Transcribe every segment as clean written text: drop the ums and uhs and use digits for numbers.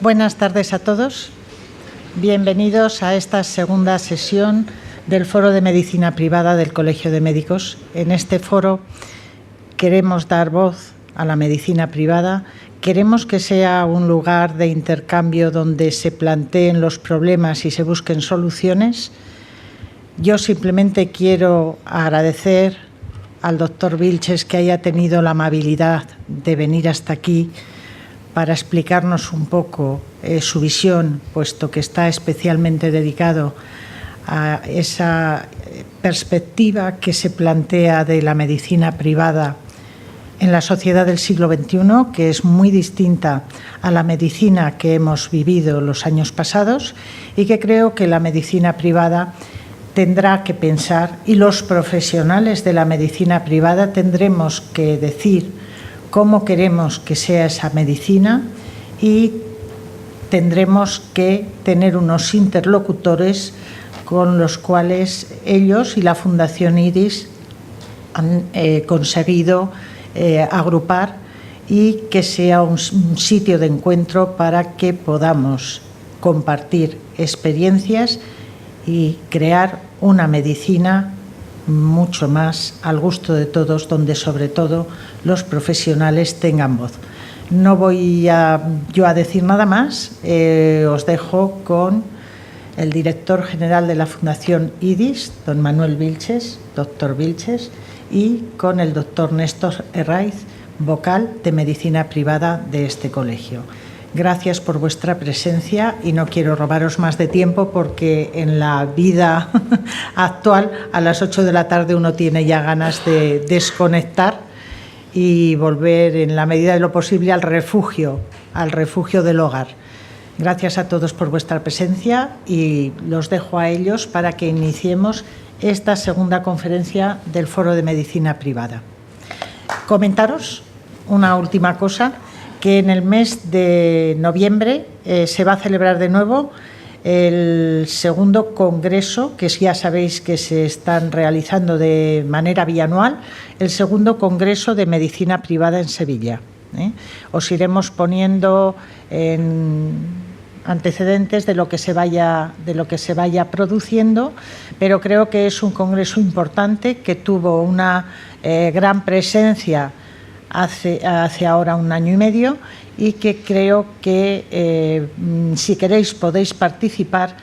Buenas tardes a todos. Bienvenidos a esta segunda sesión del Foro de Medicina Privada del Colegio de Médicos. En este foro queremos dar voz a la medicina privada. Queremos que sea un lugar de intercambio donde se planteen los problemas y se busquen soluciones. Yo simplemente quiero agradecer al doctor Vilches que haya tenido la amabilidad de venir hasta aquí para explicarnos un poco su visión, puesto que está especialmente dedicado a esa perspectiva que se plantea de la medicina privada en la sociedad del siglo XXI, que es muy distinta a la medicina que hemos vivido los años pasados y que creo que la medicina privada tendrá que pensar, y los profesionales de la medicina privada tendremos que decir cómo queremos que sea esa medicina, y tendremos que tener unos interlocutores con los cuales ellos y la Fundación IDIS han conseguido agrupar, y que sea un sitio de encuentro para que podamos compartir experiencias y crear una medicina mucho más al gusto de todos, donde sobre todo los profesionales tengan voz. No voy yo a decir nada más, os dejo con el director general de la Fundación IDIS, don Manuel Vilches, doctor Vilches, y con el doctor Néstor Herraiz, vocal de medicina privada de este colegio. Gracias por vuestra presencia y no quiero robaros más de tiempo porque en la vida actual a las 8 de la tarde uno tiene ya ganas de desconectar y volver en la medida de lo posible al refugio del hogar. Gracias a todos por vuestra presencia y los dejo a ellos para que iniciemos esta segunda conferencia del Foro de Medicina Privada. Comentaros una última cosa, que en el mes de noviembre se va a celebrar de nuevo el segundo congreso, que ya sabéis que se están realizando de manera bianual, el segundo congreso de medicina privada en Sevilla. Os iremos poniendo en antecedentes de lo que se vaya produciendo, pero creo que es un congreso importante que tuvo una gran presencia hace ahora un año y medio, y que creo que si queréis podéis participar,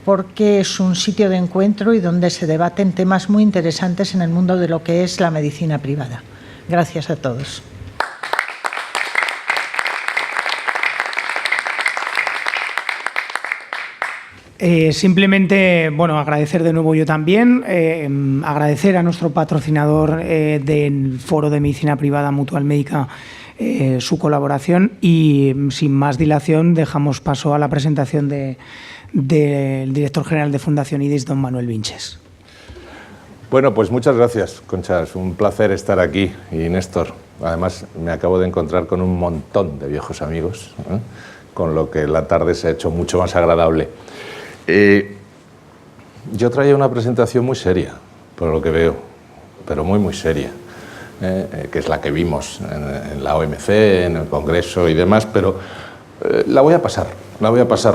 porque es un sitio de encuentro y donde se debaten temas muy interesantes en el mundo de lo que es la medicina privada. Gracias a todos. Simplemente, agradecer de nuevo yo también, agradecer a nuestro patrocinador del Foro de Medicina Privada, Mutual Médica, su colaboración, y sin más dilación dejamos paso a la presentación del director general de Fundación IDIS, don Manuel Vilches. Bueno, pues muchas gracias, Concha, es un placer estar aquí, y Néstor, además me acabo de encontrar con un montón de viejos amigos, con lo que la tarde se ha hecho mucho más agradable. Yo traía una presentación muy seria, por lo que veo, pero muy seria, que es la que vimos en la OMC, en el Congreso y demás, pero la voy a pasar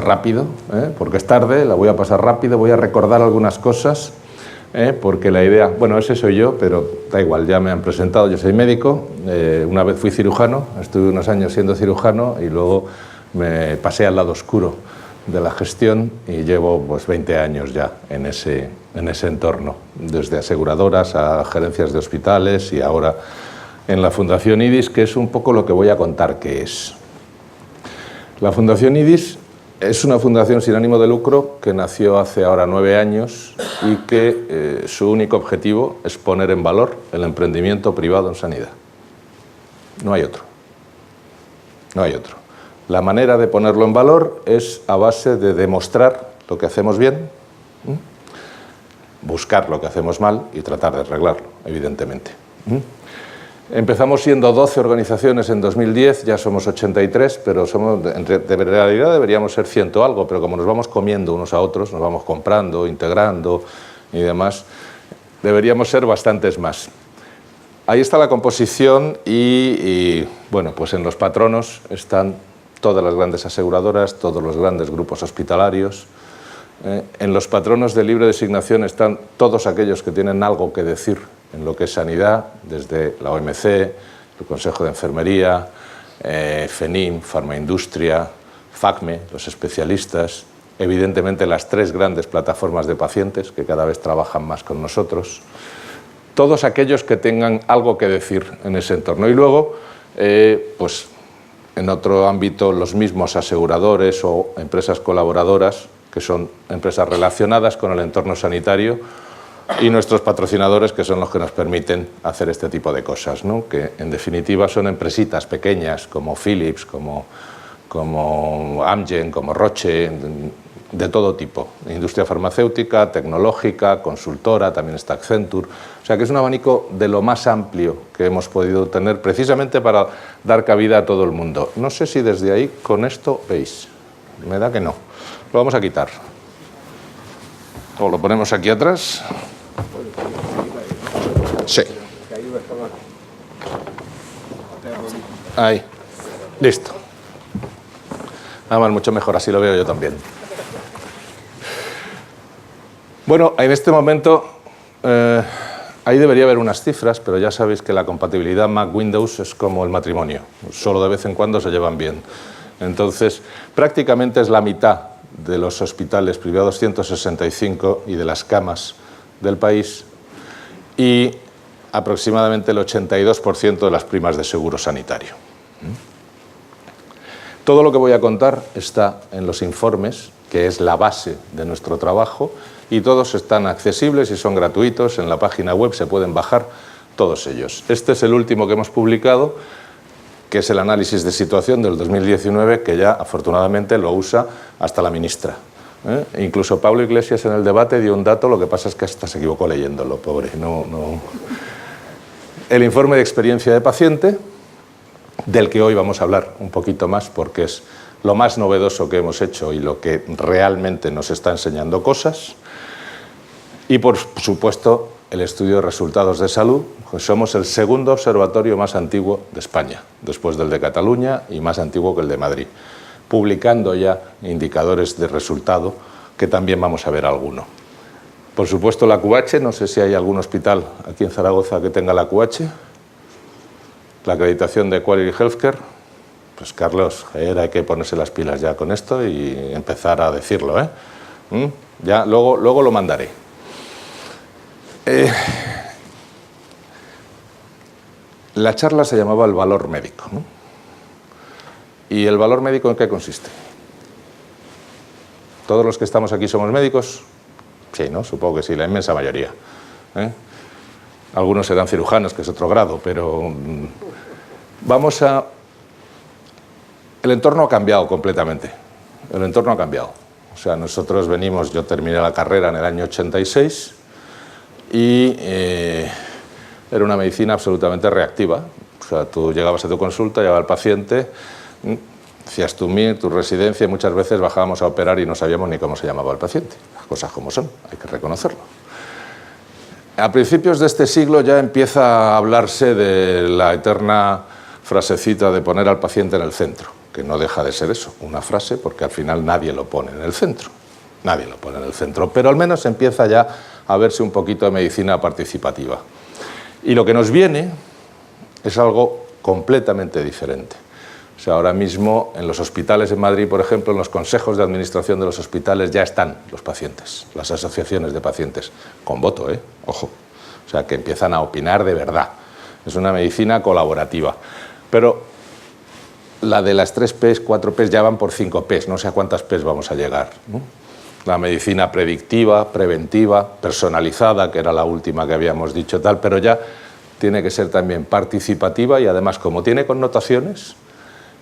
rápido, porque es tarde, la voy a pasar rápido, voy a recordar algunas cosas, porque la idea, ese soy yo, pero da igual, ya me han presentado, yo soy médico, una vez fui cirujano, estuve unos años siendo cirujano y luego me pasé al lado oscuro de la gestión y llevo 20 años ya en ese entorno, desde aseguradoras a gerencias de hospitales y ahora en la Fundación IDIS, que es un poco lo que voy a contar que es. La Fundación IDIS es una fundación sin ánimo de lucro que nació hace ahora 9 años y que su único objetivo es poner en valor el emprendimiento privado en sanidad. No hay otro. No hay otro. La manera de ponerlo en valor es a base de demostrar lo que hacemos bien, buscar lo que hacemos mal y tratar de arreglarlo, evidentemente. Empezamos siendo 12 organizaciones en 2010, ya somos 83, pero de realidad deberíamos ser 100 algo, pero como nos vamos comiendo unos a otros, nos vamos comprando, integrando y demás, deberíamos ser bastantes más. Ahí está la composición y bueno, pues en los patronos están todas las grandes aseguradoras, todos los grandes grupos hospitalarios. En los patronos de libre designación están todos aquellos que tienen algo que decir en lo que es sanidad, desde la OMC, el Consejo de Enfermería, FENIM, Farmaindustria, FACME, los especialistas, evidentemente las 3 grandes plataformas de pacientes que cada vez trabajan más con nosotros, todos aquellos que tengan algo que decir en ese entorno. Y luego, pues en otro ámbito, los mismos aseguradores o empresas colaboradoras, que son empresas relacionadas con el entorno sanitario, y nuestros patrocinadores, que son los que nos permiten hacer este tipo de cosas, ¿no? Que en definitiva son empresitas pequeñas como Philips, como Amgen, como Roche, de todo tipo, industria farmacéutica, tecnológica, consultora, también está Accenture, o sea que es un abanico de lo más amplio que hemos podido tener precisamente para dar cabida a todo el mundo. No sé si desde ahí con esto veis, me da que no, lo vamos a quitar, o lo ponemos aquí atrás, sí, ahí, listo, además mucho mejor, así lo veo yo también. Bueno, en este momento ahí debería haber unas cifras, pero ya sabéis que la compatibilidad Mac-Windows es como el matrimonio, solo de vez en cuando se llevan bien. Entonces, prácticamente es la mitad de los hospitales privados, 165, y de las camas del país, y aproximadamente el 82% de las primas de seguro sanitario. Todo lo que voy a contar está en los informes, que es la base de nuestro trabajo, y todos están accesibles y son gratuitos, en la página web se pueden bajar todos ellos. Este es el último que hemos publicado, que es el análisis de situación del 2019, que ya afortunadamente lo usa hasta la ministra. Incluso Pablo Iglesias en el debate dio un dato, lo que pasa es que hasta se equivocó leyéndolo, pobre. No. El informe de experiencia de paciente, del que hoy vamos a hablar un poquito más porque es lo más novedoso que hemos hecho y lo que realmente nos está enseñando cosas. Y, por supuesto, el estudio de resultados de salud, pues somos el segundo observatorio más antiguo de España, después del de Cataluña y más antiguo que el de Madrid, publicando ya indicadores de resultado, que también vamos a ver alguno. Por supuesto, la QH, no sé si hay algún hospital aquí en Zaragoza que tenga la QH, la acreditación de Quality Healthcare. Pues Carlos, hay que ponerse las pilas ya con esto y empezar a decirlo, Ya, luego lo mandaré. La charla se llamaba el valor médico, ¿no? ¿Y el valor médico en qué consiste? ¿Todos los que estamos aquí somos médicos? Sí, ¿no? Supongo que sí, la inmensa mayoría. Algunos serán cirujanos, que es otro grado, pero vamos a... El entorno ha cambiado completamente. El entorno ha cambiado. O sea, nosotros venimos, yo terminé la carrera en el año 86 y era una medicina absolutamente reactiva. O sea, tú llegabas a tu consulta, llegaba el paciente, hacías tu MIR, tu residencia, y muchas veces bajábamos a operar y no sabíamos ni cómo se llamaba el paciente. Las cosas como son, hay que reconocerlo. A principios de este siglo ya empieza a hablarse de la eterna frasecita de poner al paciente en el centro, que no deja de ser eso, una frase, porque al final nadie lo pone en el centro. Nadie lo pone en el centro, pero al menos empieza ya a verse un poquito de medicina participativa. Y lo que nos viene es algo completamente diferente. O sea, ahora mismo en los hospitales de Madrid, por ejemplo, en los consejos de administración de los hospitales ya están los pacientes, las asociaciones de pacientes, con voto, ojo. O sea, que empiezan a opinar de verdad. Es una medicina colaborativa. Pero la de las 3 P's, 4 P's, ya van por 5 P's, no sé a cuántas P's vamos a llegar, ¿no? La medicina predictiva, preventiva, personalizada, que era la última que habíamos dicho tal, pero ya tiene que ser también participativa y además, como tiene connotaciones,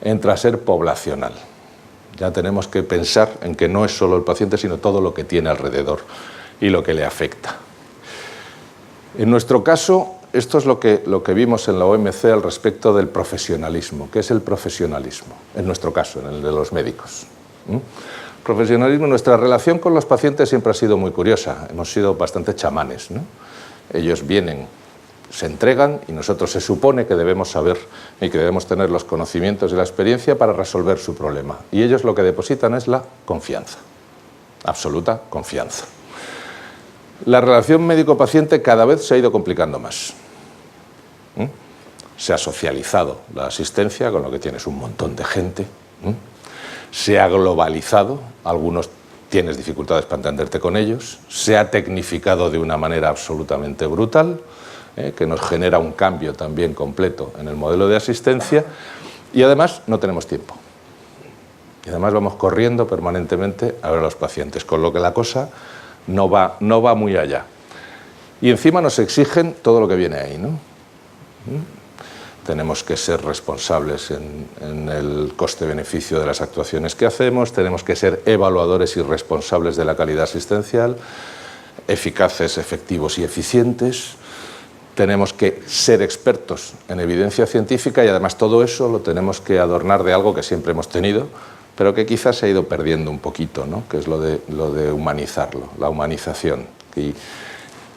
entra a ser poblacional. Ya tenemos que pensar en que no es solo el paciente, sino todo lo que tiene alrededor y lo que le afecta. En nuestro caso, esto es lo que vimos en la OMC al respecto del profesionalismo. ¿Qué es el profesionalismo? En nuestro caso, en el de los médicos. Profesionalismo, nuestra relación con los pacientes siempre ha sido muy curiosa. Hemos sido bastante chamanes, ¿no? Ellos vienen se entregan y nosotros se supone que debemos saber y que debemos tener los conocimientos y la experiencia para resolver su problema. Y ellos lo que depositan es la confianza, absoluta confianza. La relación médico-paciente cada vez se ha ido complicando más. Se ha socializado la asistencia, con lo que tienes un montón de gente. Se ha globalizado, algunos tienes dificultades para entenderte con ellos. Se ha tecnificado de una manera absolutamente brutal, que nos genera un cambio también completo en el modelo de asistencia, y además no tenemos tiempo. Y además vamos corriendo permanentemente a ver a los pacientes, con lo que la cosa no va muy allá. Y encima nos exigen todo lo que viene ahí, ¿no? Tenemos que ser responsables en el coste-beneficio de las actuaciones que hacemos, tenemos que ser evaluadores y responsables de la calidad asistencial, eficaces, efectivos y eficientes. Tenemos que ser expertos en evidencia científica y además todo eso lo tenemos que adornar de algo que siempre hemos tenido, pero que quizás se ha ido perdiendo un poquito, ¿no? Que es lo de humanizarlo, la humanización.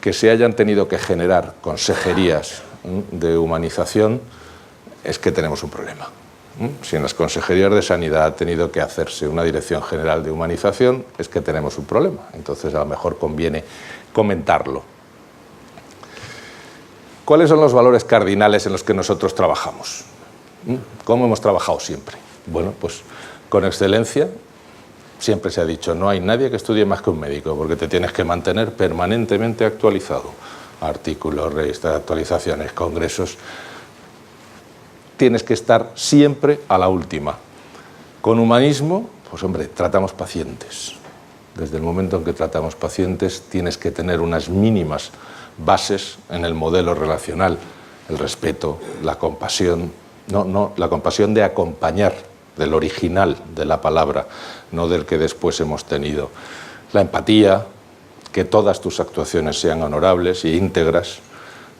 Que se hayan tenido que generar consejerías de humanización es que tenemos un problema. Si en las consejerías de sanidad ha tenido que hacerse una dirección general de humanización, es que tenemos un problema. Entonces a lo mejor conviene comentarlo. ¿Cuáles son los valores cardinales en los que nosotros trabajamos? ¿Cómo hemos trabajado siempre? Bueno, pues con excelencia. Siempre se ha dicho, no hay nadie que estudie más que un médico, porque te tienes que mantener permanentemente actualizado. Artículos, revistas, actualizaciones, congresos. Tienes que estar siempre a la última. Con humanismo, pues hombre, tratamos pacientes. Desde el momento en que tratamos pacientes tienes que tener unas mínimas bases en el modelo relacional, el respeto, la compasión, la compasión de acompañar, del original de la palabra, no del que después hemos tenido, la empatía, que todas tus actuaciones sean honorables e íntegras.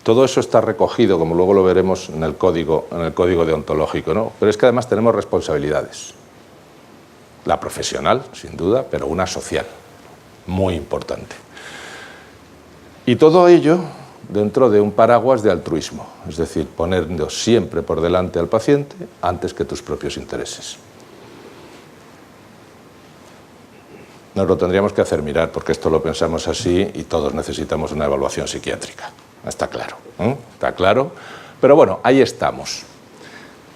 Todo eso está recogido, como luego lo veremos, en el código deontológico, ¿no? Pero es que además tenemos responsabilidades. La profesional, sin duda, pero una social, muy importante. Y todo ello dentro de un paraguas de altruismo, es decir, poniendo siempre por delante al paciente antes que tus propios intereses. Nos lo tendríamos que hacer mirar, porque esto lo pensamos así y todos necesitamos una evaluación psiquiátrica. Está claro, está claro. Pero bueno, ahí estamos.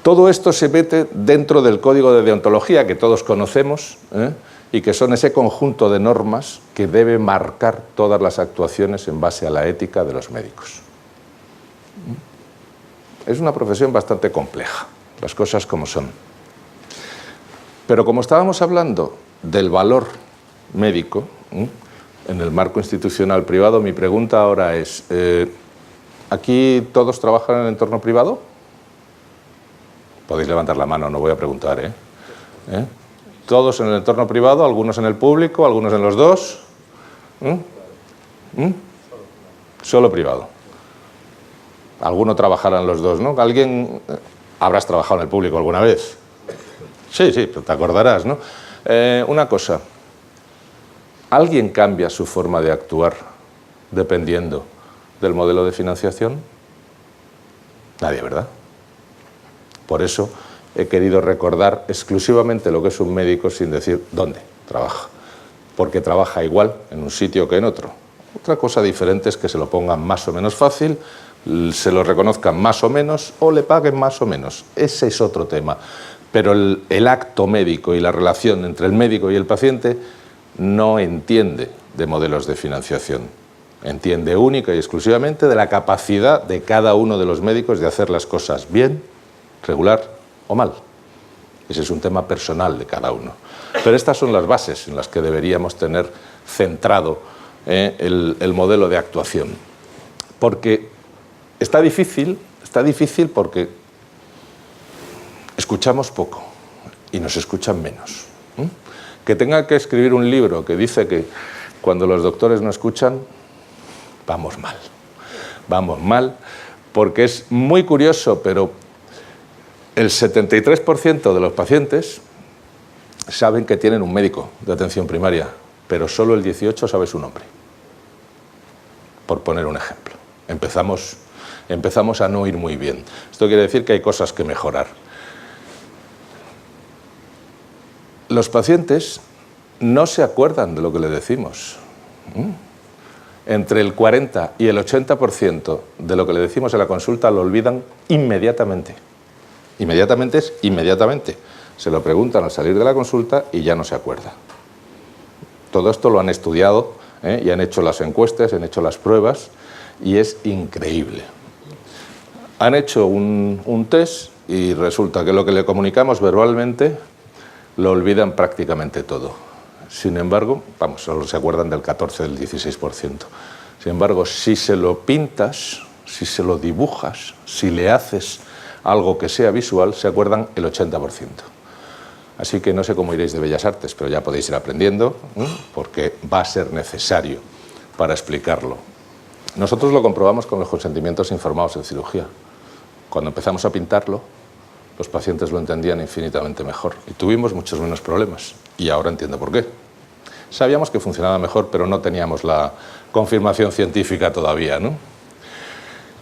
Todo esto se mete dentro del código de deontología que todos conocemos, y que son ese conjunto de normas que debe marcar todas las actuaciones en base a la ética de los médicos. Es una profesión bastante compleja, las cosas como son. Pero como estábamos hablando del valor médico en el marco institucional privado, mi pregunta ahora es, ¿aquí todos trabajan en el entorno privado? Podéis levantar la mano, no voy a preguntar, ¿Todos en el entorno privado, algunos en el público, algunos en los dos? Solo privado. Alguno trabajará en los dos, ¿no? ¿Alguien habrás trabajado en el público alguna vez? Sí, pero te acordarás, ¿no? Una cosa, ¿alguien cambia su forma de actuar dependiendo del modelo de financiación? Nadie, ¿verdad? Por eso he querido recordar exclusivamente lo que es un médico sin decir dónde trabaja, porque trabaja igual en un sitio que en otro. Otra cosa diferente es que se lo pongan más o menos fácil, se lo reconozcan más o menos o le paguen más o menos. Ese es otro tema. Pero el acto médico y la relación entre el médico y el paciente no entiende de modelos de financiación. Entiende única y exclusivamente de la capacidad de cada uno de los médicos de hacer las cosas bien, regular o mal. Ese es un tema personal de cada uno. Pero estas son las bases en las que deberíamos tener centrado el modelo de actuación. Porque está difícil porque escuchamos poco y nos escuchan menos. Que tenga que escribir un libro que dice que cuando los doctores no escuchan, vamos mal. Vamos mal porque es muy curioso, pero el 73% de los pacientes saben que tienen un médico de atención primaria, pero solo el 18% sabe su nombre. Por poner un ejemplo. Empezamos empezamos a no ir muy bien. Esto quiere decir que hay cosas que mejorar. Los pacientes no se acuerdan de lo que le decimos. Entre el 40 y el 80% de lo que le decimos en la consulta lo olvidan inmediatamente. Inmediatamente es inmediatamente. Se lo preguntan al salir de la consulta y ya no se acuerda. Todo esto lo han estudiado y han hecho las encuestas, han hecho las pruebas y es increíble. Han hecho un test y resulta que lo que le comunicamos verbalmente lo olvidan prácticamente todo. Sin embargo, vamos, solo se acuerdan del 14, del 16%. Sin embargo, si se lo pintas, si se lo dibujas, si le haces algo que sea visual, se acuerdan el 80%. Así que no sé cómo iréis de Bellas Artes, pero ya podéis ir aprendiendo, porque va a ser necesario para explicarlo. Nosotros lo comprobamos con los consentimientos informados en cirugía. Cuando empezamos a pintarlo, los pacientes lo entendían infinitamente mejor y tuvimos muchos menos problemas. Y ahora entiendo por qué. Sabíamos que funcionaba mejor, pero no teníamos la confirmación científica todavía, ¿no?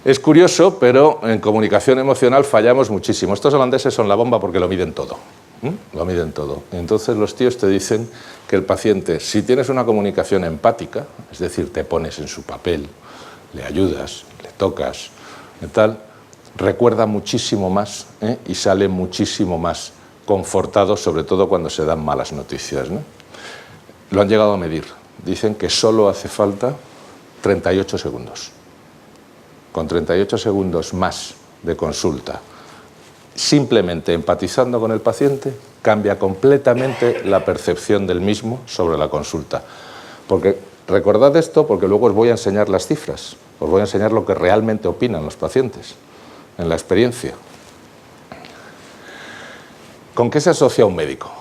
Es curioso, pero en comunicación emocional fallamos muchísimo. Estos holandeses son la bomba porque lo miden todo. Lo miden todo. Entonces los tíos te dicen que el paciente, si tienes una comunicación empática, es decir, te pones en su papel, le ayudas, le tocas, y tal, recuerda muchísimo más y sale muchísimo más confortado, sobre todo cuando se dan malas noticias, ¿no? Lo han llegado a medir. Dicen que solo hace falta 38 segundos. Con 38 segundos más de consulta, simplemente empatizando con el paciente, cambia completamente la percepción del mismo sobre la consulta. Porque recordad esto, porque luego os voy a enseñar las cifras, os voy a enseñar lo que realmente opinan los pacientes en la experiencia. ¿Con qué se asocia un médico?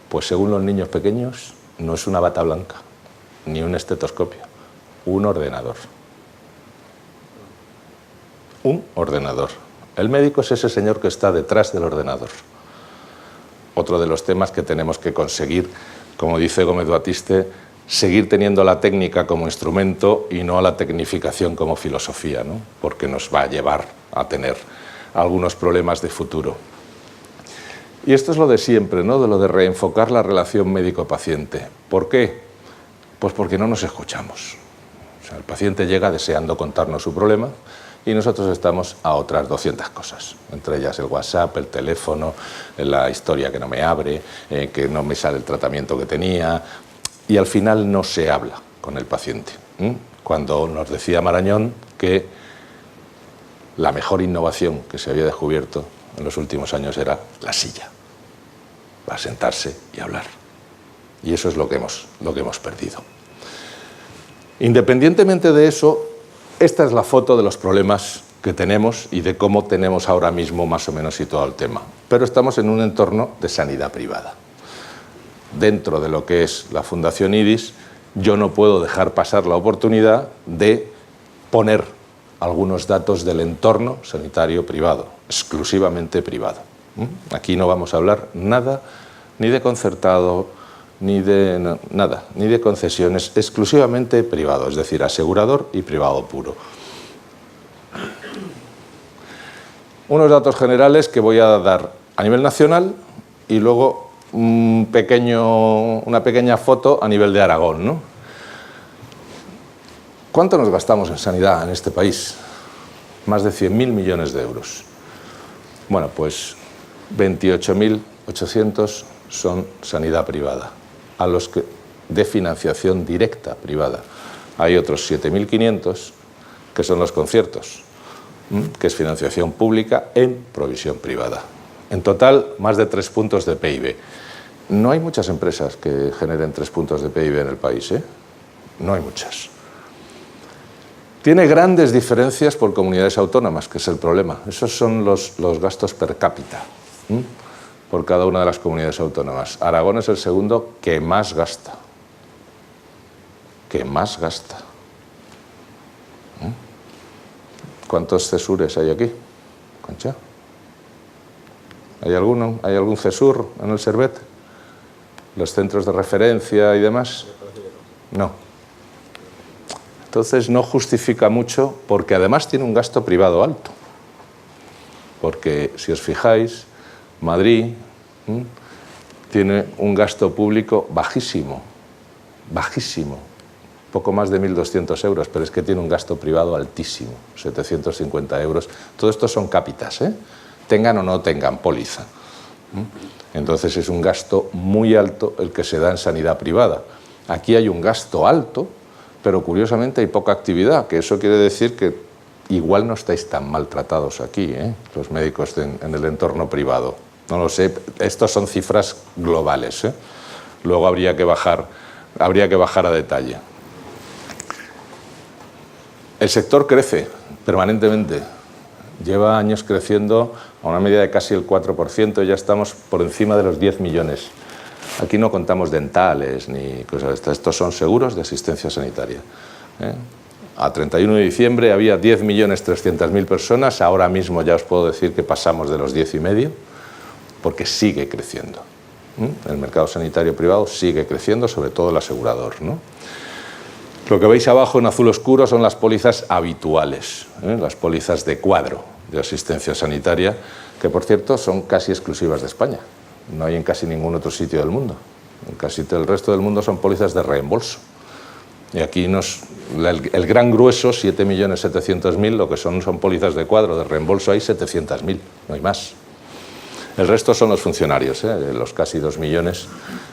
Pues según los niños pequeños, no es una bata blanca, ni un estetoscopio, un ordenador. Un ordenador. El médico es ese señor que está detrás del ordenador. Otro de los temas que tenemos que conseguir, como dice Gómez Batiste, seguir teniendo la técnica como instrumento y no a la tecnificación como filosofía, ¿no? Porque nos va a llevar a tener algunos problemas de futuro. Y esto es lo de siempre, ¿no? De lo de reenfocar la relación médico-paciente. ¿Por qué? Pues porque no nos escuchamos. O sea, el paciente llega deseando contarnos su problema y nosotros estamos a otras 200 cosas, entre ellas el WhatsApp, el teléfono, la historia que no me abre, que no me sale el tratamiento que tenía, y al final no se habla con el paciente. Cuando nos decía Marañón que la mejor innovación que se había descubierto en los últimos años era la silla, para sentarse y hablar. Y eso es lo que hemos perdido. Independientemente de eso, esta es la foto de los problemas que tenemos y de cómo tenemos ahora mismo más o menos situado el tema. Pero estamos en un entorno de sanidad privada. Dentro de lo que es la Fundación IDIS, yo no puedo dejar pasar la oportunidad de poner algunos datos del entorno sanitario privado, exclusivamente privado. Aquí no vamos a hablar nada, ni de concertado, ni de nada, ni de concesiones, exclusivamente privado, es decir, asegurador y privado puro. Unos datos generales que voy a dar a nivel nacional y luego una pequeña foto a nivel de Aragón, ¿no? ¿Cuánto nos gastamos en sanidad en este país? Más de 100.000 millones de euros. Bueno, pues 28.800 son sanidad privada, a los que de financiación directa privada. Hay otros 7.500 que son los conciertos, que es financiación pública en provisión privada. En total, más de 3 puntos de PIB. No hay muchas empresas que generen 3 puntos de PIB en el país, ¿eh? No hay muchas. Tiene grandes diferencias por comunidades autónomas, que es el problema. Esos son los gastos per cápita por cada una de las comunidades autónomas. Aragón es el segundo que más gasta. Que más gasta. ¿Cuántos CESURes hay aquí, Concha? ¿Hay alguno? ¿Hay algún CESUR en el Servet? ¿Los centros de referencia y demás? No. Entonces no justifica mucho, porque además tiene un gasto privado alto. Porque si os fijáis, Madrid tiene un gasto público bajísimo, bajísimo, poco más de 1.200 euros, pero es que tiene un gasto privado altísimo, 750 euros. Todo esto son cápitas, tengan o no tengan póliza. Entonces es un gasto muy alto el que se da en sanidad privada. Aquí hay un gasto alto, pero curiosamente hay poca actividad, que eso quiere decir que igual no estáis tan maltratados aquí, los médicos en el entorno privado. No lo sé, estas son cifras globales, Luego habría que bajar a detalle. El sector crece permanentemente, lleva años creciendo a una media de casi el 4%, ya estamos por encima de los 10 millones. Aquí no contamos dentales ni cosas de estas, estos son seguros de asistencia sanitaria. A 31 de diciembre había 10.300.000 personas, ahora mismo ya os puedo decir que pasamos de los 10,5, porque sigue creciendo. El mercado sanitario privado sigue creciendo, sobre todo el asegurador, Lo que veis abajo en azul oscuro son las pólizas habituales, las pólizas de cuadro de asistencia sanitaria, que por cierto son casi exclusivas de España. No hay en casi ningún otro sitio del mundo. En casi el resto del mundo son pólizas de reembolso. Y aquí el gran grueso, 7.700.000, lo que son pólizas de cuadro, de reembolso hay 700.000, no hay más. El resto son los funcionarios, los casi 2 millones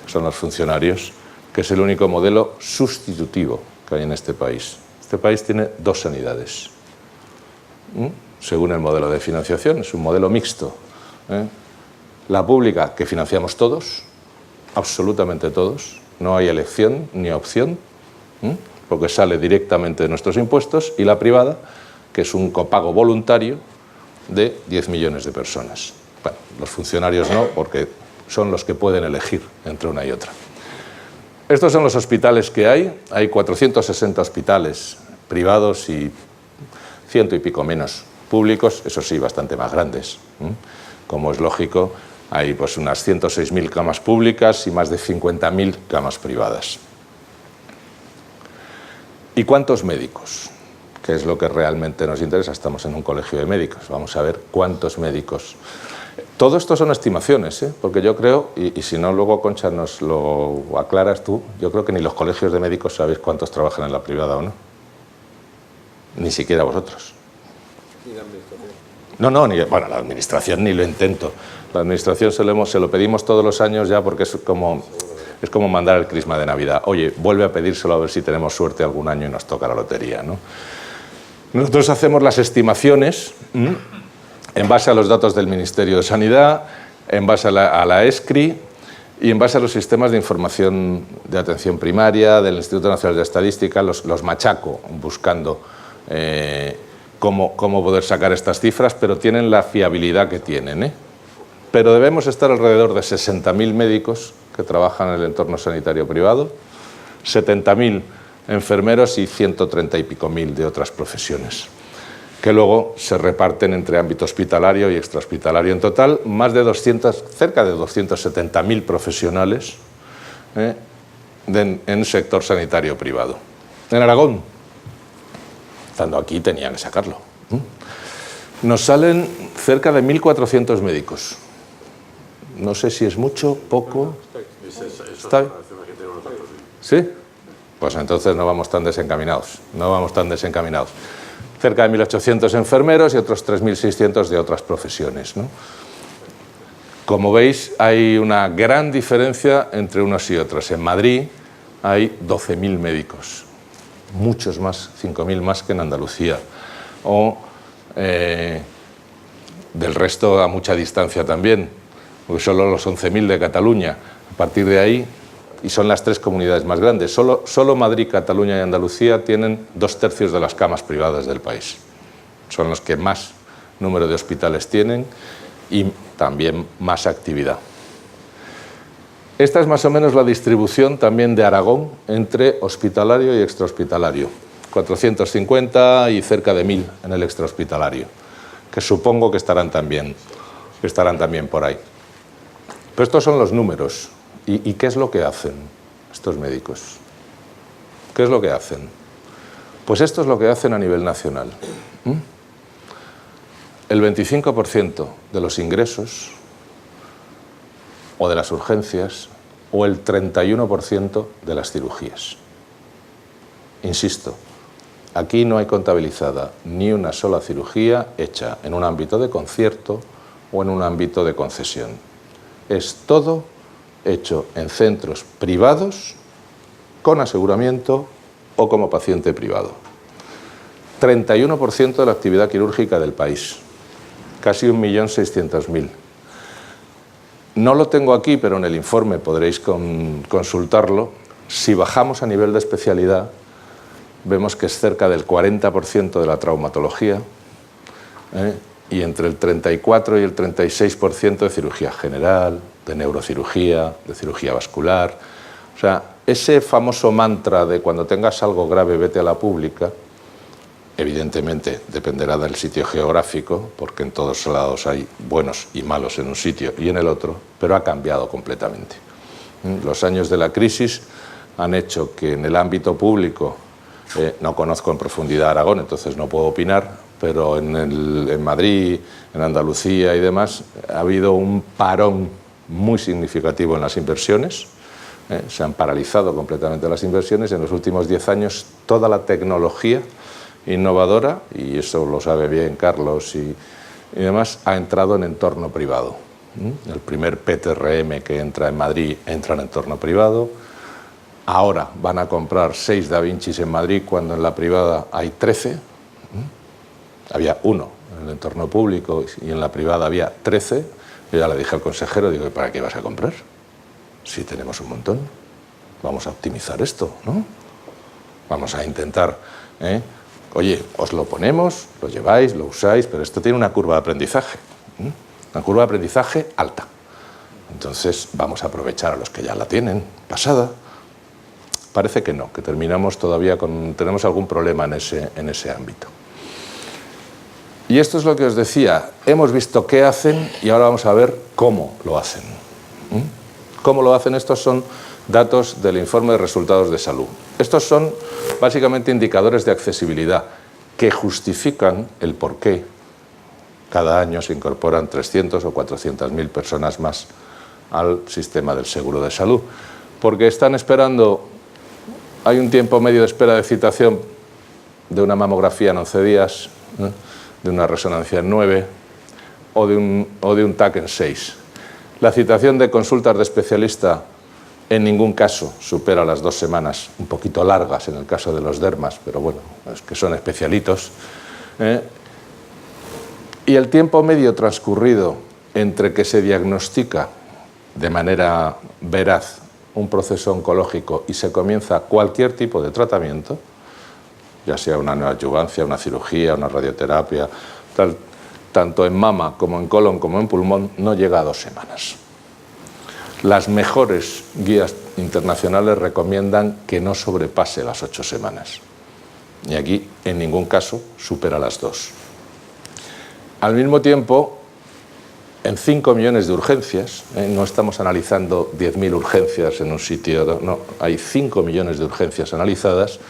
son los funcionarios, que es el único modelo sustitutivo que hay en este país. Este país tiene 2 sanidades, según el modelo de financiación, es un modelo mixto. La pública, que financiamos todos, absolutamente todos, no hay elección ni opción, porque sale directamente de nuestros impuestos, y la privada, que es un copago voluntario de 10 millones de personas. Bueno, los funcionarios no, porque son los que pueden elegir entre una y otra. Estos son los hospitales que hay 460 hospitales privados y 100 y pico menos públicos, eso sí, bastante más grandes. Como es lógico, hay pues unas 106.000 camas públicas y más de 50.000 camas privadas. ¿Y cuántos médicos? Que es lo que realmente nos interesa. Estamos en un colegio de médicos. Vamos a ver cuántos médicos. Todo esto son estimaciones, porque yo creo, y si no luego Concha nos lo aclaras tú, yo creo que ni los colegios de médicos sabéis cuántos trabajan en la privada o no. Ni siquiera vosotros. ¿Ni la administración? No, la administración ni lo intento. La administración se lo pedimos todos los años ya, porque es como mandar el crisma de Navidad. Oye, vuelve a pedírselo a ver si tenemos suerte algún año y nos toca la lotería, Nosotros hacemos las estimaciones en base a los datos del Ministerio de Sanidad, en base a la ESCRI y en base a los sistemas de información de atención primaria del Instituto Nacional de Estadística, los machaco buscando cómo poder sacar estas cifras, pero tienen la fiabilidad que tienen. Pero debemos estar alrededor de 60.000 médicos que trabajan en el entorno sanitario privado, 70.000 enfermeros y 130 y pico mil de otras profesiones, que luego se reparten entre ámbito hospitalario y extrahospitalario. En total, cerca de 270.000 profesionales en el sector sanitario privado. En Aragón, estando aquí, tenían que sacarlo. Nos salen cerca de 1.400 médicos. No sé si es mucho, poco. ¿Está bien? ¿Sí? Pues entonces no vamos tan desencaminados. Cerca de 1.800 enfermeros y otros 3.600 de otras profesiones. Como veis, hay una gran diferencia entre unos y otros. En Madrid hay 12.000 médicos, muchos más, 5.000 más que en Andalucía. O del resto a mucha distancia también, porque solo los 11.000 de Cataluña. A partir de ahí, y son las 3 comunidades más grandes, solo Madrid, Cataluña y Andalucía tienen 2/3 de las camas privadas del país. Son los que más número de hospitales tienen y también más actividad. Esta es más o menos la distribución también de Aragón entre hospitalario y extrahospitalario. 450 y cerca de 1.000 en el extrahospitalario, que supongo que estarán también por ahí. Pero estos son los números. ¿Y qué es lo que hacen estos médicos? ¿Qué es lo que hacen? Pues esto es lo que hacen a nivel nacional. El 25% de los ingresos o de las urgencias o el 31% de las cirugías. Insisto, aquí no hay contabilizada ni una sola cirugía hecha en un ámbito de concierto o en un ámbito de concesión. Es todo hecho en centros privados con aseguramiento o como paciente privado. 31% de la actividad quirúrgica del país, casi 1.600.000. No lo tengo aquí, pero en el informe podréis consultarlo. Si bajamos a nivel de especialidad, vemos que es cerca del 40% de la traumatología y entre el 34 y el 36% de cirugía general, de neurocirugía, de cirugía vascular. O sea, ese famoso mantra de cuando tengas algo grave vete a la pública, evidentemente dependerá del sitio geográfico, porque en todos lados hay buenos y malos en un sitio y en el otro, pero ha cambiado completamente. Los años de la crisis han hecho que en el ámbito público, no conozco en profundidad Aragón, entonces no puedo opinar, pero en Madrid, en Andalucía y demás, ha habido un parón muy significativo en las inversiones. Se han paralizado completamente las inversiones. En los últimos 10 años toda la tecnología innovadora, y eso lo sabe bien Carlos y demás, ha entrado en entorno privado. El primer PTRM que entra en Madrid entra en entorno privado. Ahora van a comprar 6 Da Vincis en Madrid cuando en la privada hay 13. Había 1 en el entorno público y en la privada había 13. Yo ya le dije al consejero, digo, ¿para qué vas a comprar? Si tenemos un montón. Vamos a optimizar esto, ¿no? Vamos a intentar... Oye, os lo ponemos, lo lleváis, lo usáis, pero esto tiene una curva de aprendizaje. Una curva de aprendizaje alta. Entonces vamos a aprovechar a los que ya la tienen pasada. Parece que no, que terminamos todavía tenemos algún problema en ese ámbito. Y esto es lo que os decía, hemos visto qué hacen y ahora vamos a ver cómo lo hacen. ¿Cómo lo hacen? Estos son datos del informe de resultados de salud. Estos son básicamente indicadores de accesibilidad que justifican el por qué cada año se incorporan 300 o 400.000 personas más al sistema del seguro de salud. Porque están esperando, hay un tiempo medio de espera de citación de una mamografía en 11 días, de una resonancia en 9 o de un TAC en 6. La citación de consultas de especialista en ningún caso supera las 2 semanas, un poquito largas en el caso de los dermas, pero bueno, es que son especialitos. Y el tiempo medio transcurrido entre que se diagnostica de manera veraz un proceso oncológico y se comienza cualquier tipo de tratamiento, ya sea una neoadyuvancia, una cirugía, una radioterapia, tanto en mama como en colon como en pulmón, no llega a 2 semanas. Las mejores guías internacionales recomiendan que no sobrepase las 8 semanas. Y aquí, en ningún caso, supera las 2. Al mismo tiempo, en 5 millones de urgencias, no estamos analizando 10.000 urgencias en un sitio, no, hay 5 millones de urgencias analizadas,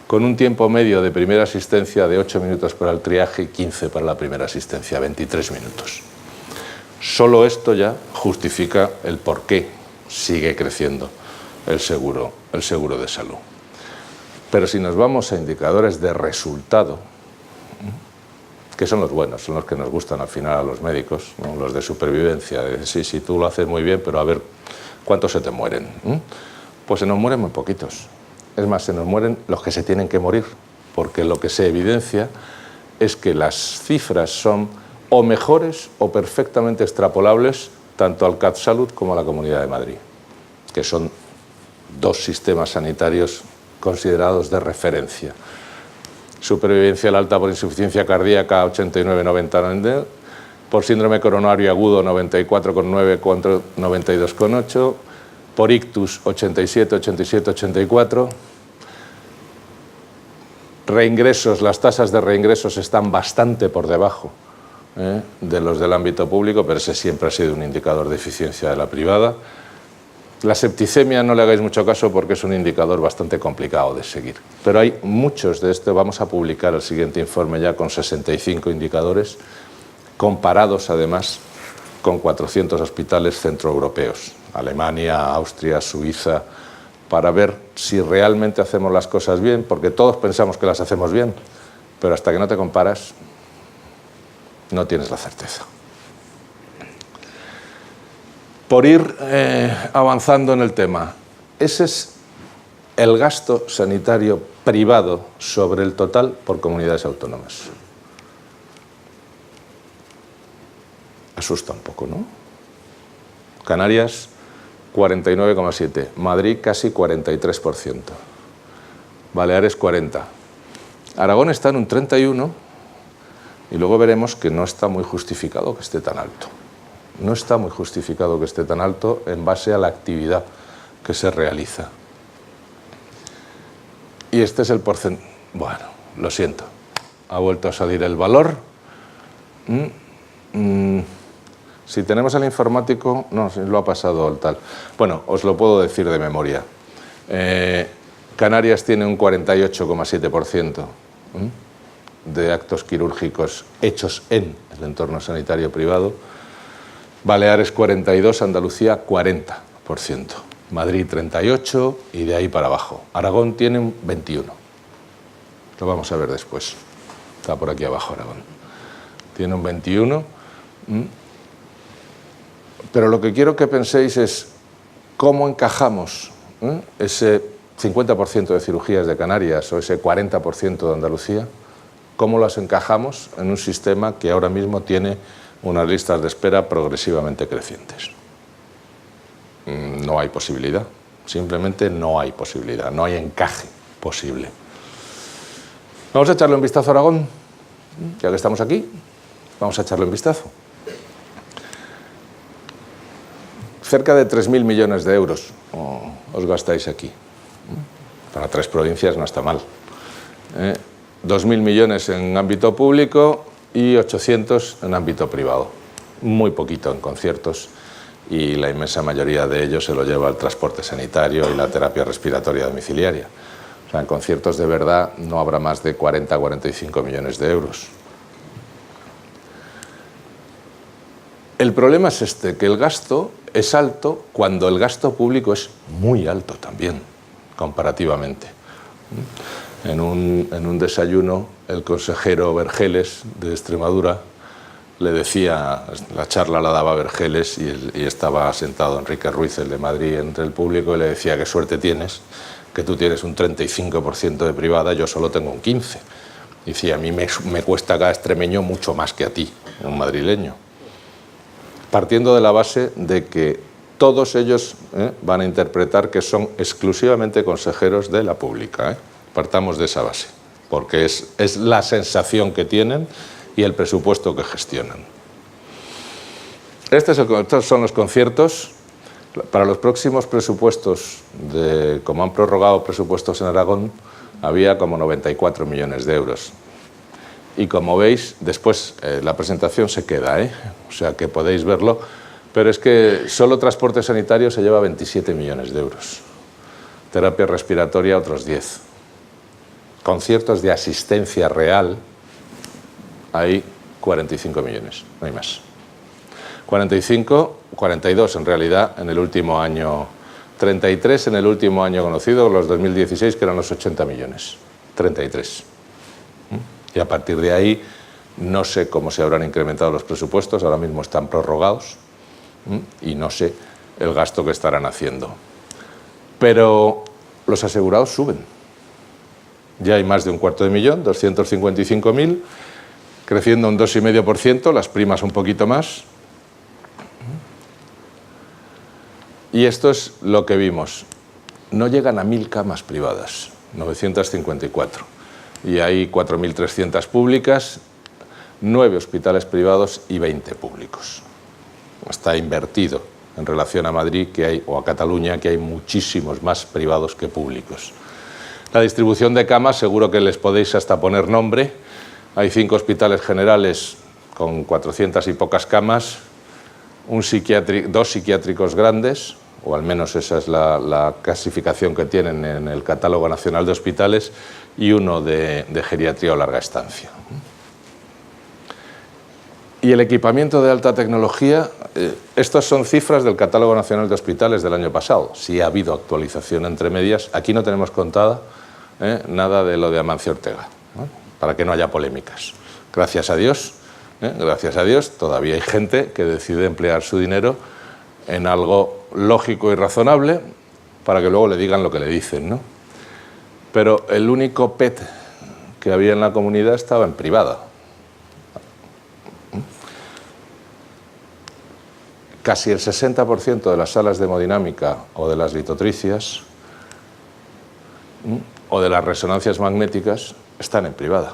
con un tiempo medio de primera asistencia de 8 minutos para el triaje y 15 para la primera asistencia, 23 minutos. Solo esto ya justifica el por qué sigue creciendo el seguro de salud. Pero si nos vamos a indicadores de resultado, que son los buenos, son los que nos gustan al final a los médicos, ¿no? Los de supervivencia, de sí, tú lo haces muy bien, pero a ver cuántos se te mueren. Pues se nos mueren muy poquitos. Es más, se nos mueren los que se tienen que morir, porque lo que se evidencia es que las cifras son o mejores o perfectamente extrapolables tanto al CatSalud como a la Comunidad de Madrid, que son 2 sistemas sanitarios considerados de referencia. Supervivencia al alta por insuficiencia cardíaca 89,90, por síndrome coronario agudo 94,9 contra 92,8, por ictus 87, 87, 84. Reingresos, las tasas de reingresos están bastante por debajo de los del ámbito público, pero ese siempre ha sido un indicador de eficiencia de la privada. La septicemia no le hagáis mucho caso porque es un indicador bastante complicado de seguir. Pero hay muchos de estos, vamos a publicar el siguiente informe ya con 65 indicadores, comparados además con 400 hospitales centroeuropeos, Alemania, Austria, Suiza, para ver si realmente hacemos las cosas bien, porque todos pensamos que las hacemos bien, pero hasta que no te comparas, no tienes la certeza. Por ir avanzando en el tema, ese es el gasto sanitario privado sobre el total por comunidades autónomas. Asusta un poco, ¿no? Canarias, 49,7%. Madrid, casi 43%. Baleares, 40%. Aragón está en un 31%, y luego veremos que no está muy justificado que esté tan alto. No está muy justificado que esté tan alto en base a la actividad que se realiza. Y este es el porcentaje. Bueno, lo siento. Ha vuelto a salir el valor. Si tenemos el informático, no, lo ha pasado el tal. Bueno, os lo puedo decir de memoria. Canarias tiene un 48,7% de actos quirúrgicos hechos en el entorno sanitario privado. Baleares 42%, Andalucía 40%, Madrid 38% y de ahí para abajo. Aragón tiene un 21%. Lo vamos a ver después. Está por aquí abajo Aragón. Tiene un 21%. Pero lo que quiero que penséis es cómo encajamos ese 50% de cirugías de Canarias o ese 40% de Andalucía, cómo las encajamos en un sistema que ahora mismo tiene unas listas de espera progresivamente crecientes. No hay posibilidad, simplemente no hay posibilidad, no hay encaje posible. Vamos a echarle un vistazo a Aragón, ya que estamos aquí, vamos a echarle un vistazo. Cerca de 3.000 millones de euros os gastáis aquí. Para 3 provincias no está mal. 2.000 millones en ámbito público y 800 en ámbito privado. Muy poquito en conciertos y la inmensa mayoría de ellos se lo lleva el transporte sanitario y la terapia respiratoria domiciliaria. O sea, en conciertos de verdad no habrá más de 40 a 45 millones de euros. El problema es este, que el gasto es alto cuando el gasto público es muy alto también, comparativamente. En un desayuno, el consejero Vergeles de Extremadura le decía, la charla la daba Vergeles y estaba sentado Enrique Ruiz, el de Madrid, entre el público, y le decía: qué suerte tienes, que tú tienes un 35% de privada, yo solo tengo un 15%. Y decía, a mí me cuesta cada extremeño mucho más que a ti, un madrileño. Partiendo de la base de que todos ellos van a interpretar que son exclusivamente consejeros de la pública. Partamos de esa base, porque es la sensación que tienen y el presupuesto que gestionan. Estos son los conciertos. Para los próximos presupuestos, como han prorrogado presupuestos en Aragón, había como 94 millones de euros. Y como veis, después la presentación se queda, o sea que podéis verlo, pero es que solo transporte sanitario se lleva 27 millones de euros. Terapia respiratoria, otros 10. Conciertos de asistencia real, hay 45 millones, no hay más. 42 en realidad en el último año, 33 en el último año conocido, los 2016, que eran los 80 millones, 33. Y a partir de ahí no sé cómo se habrán incrementado los presupuestos, ahora mismo están prorrogados y no sé el gasto que estarán haciendo. Pero los asegurados suben. Ya hay más de 250.000, 255.000, creciendo un 2,5%, las primas un poquito más. Y esto es lo que vimos. No llegan a 1.000 camas privadas, 954. Y hay 4.300 públicas, 9 hospitales privados y 20 públicos. Está invertido en relación a Madrid o a Cataluña, que hay muchísimos más privados que públicos. La distribución de camas, seguro que les podéis hasta poner nombre. Hay 5 hospitales generales con 400 y pocas camas, 2 psiquiátricos grandes, o al menos esa es la clasificación que tienen en el Catálogo Nacional de Hospitales, y uno de geriatría o larga estancia. Y el equipamiento de alta tecnología, estas son cifras del Catálogo Nacional de Hospitales del año pasado. Sí ha habido actualización entre medias. Aquí no tenemos contada nada de lo de Amancio Ortega, para que no haya polémicas. Gracias a Dios, todavía hay gente que decide emplear su dinero en algo lógico y razonable para que luego le digan lo que le dicen, ¿no? Pero el único PET que había en la comunidad estaba en privada. Casi el 60% de las salas de hemodinámica o de las litotricias o de las resonancias magnéticas están en privada.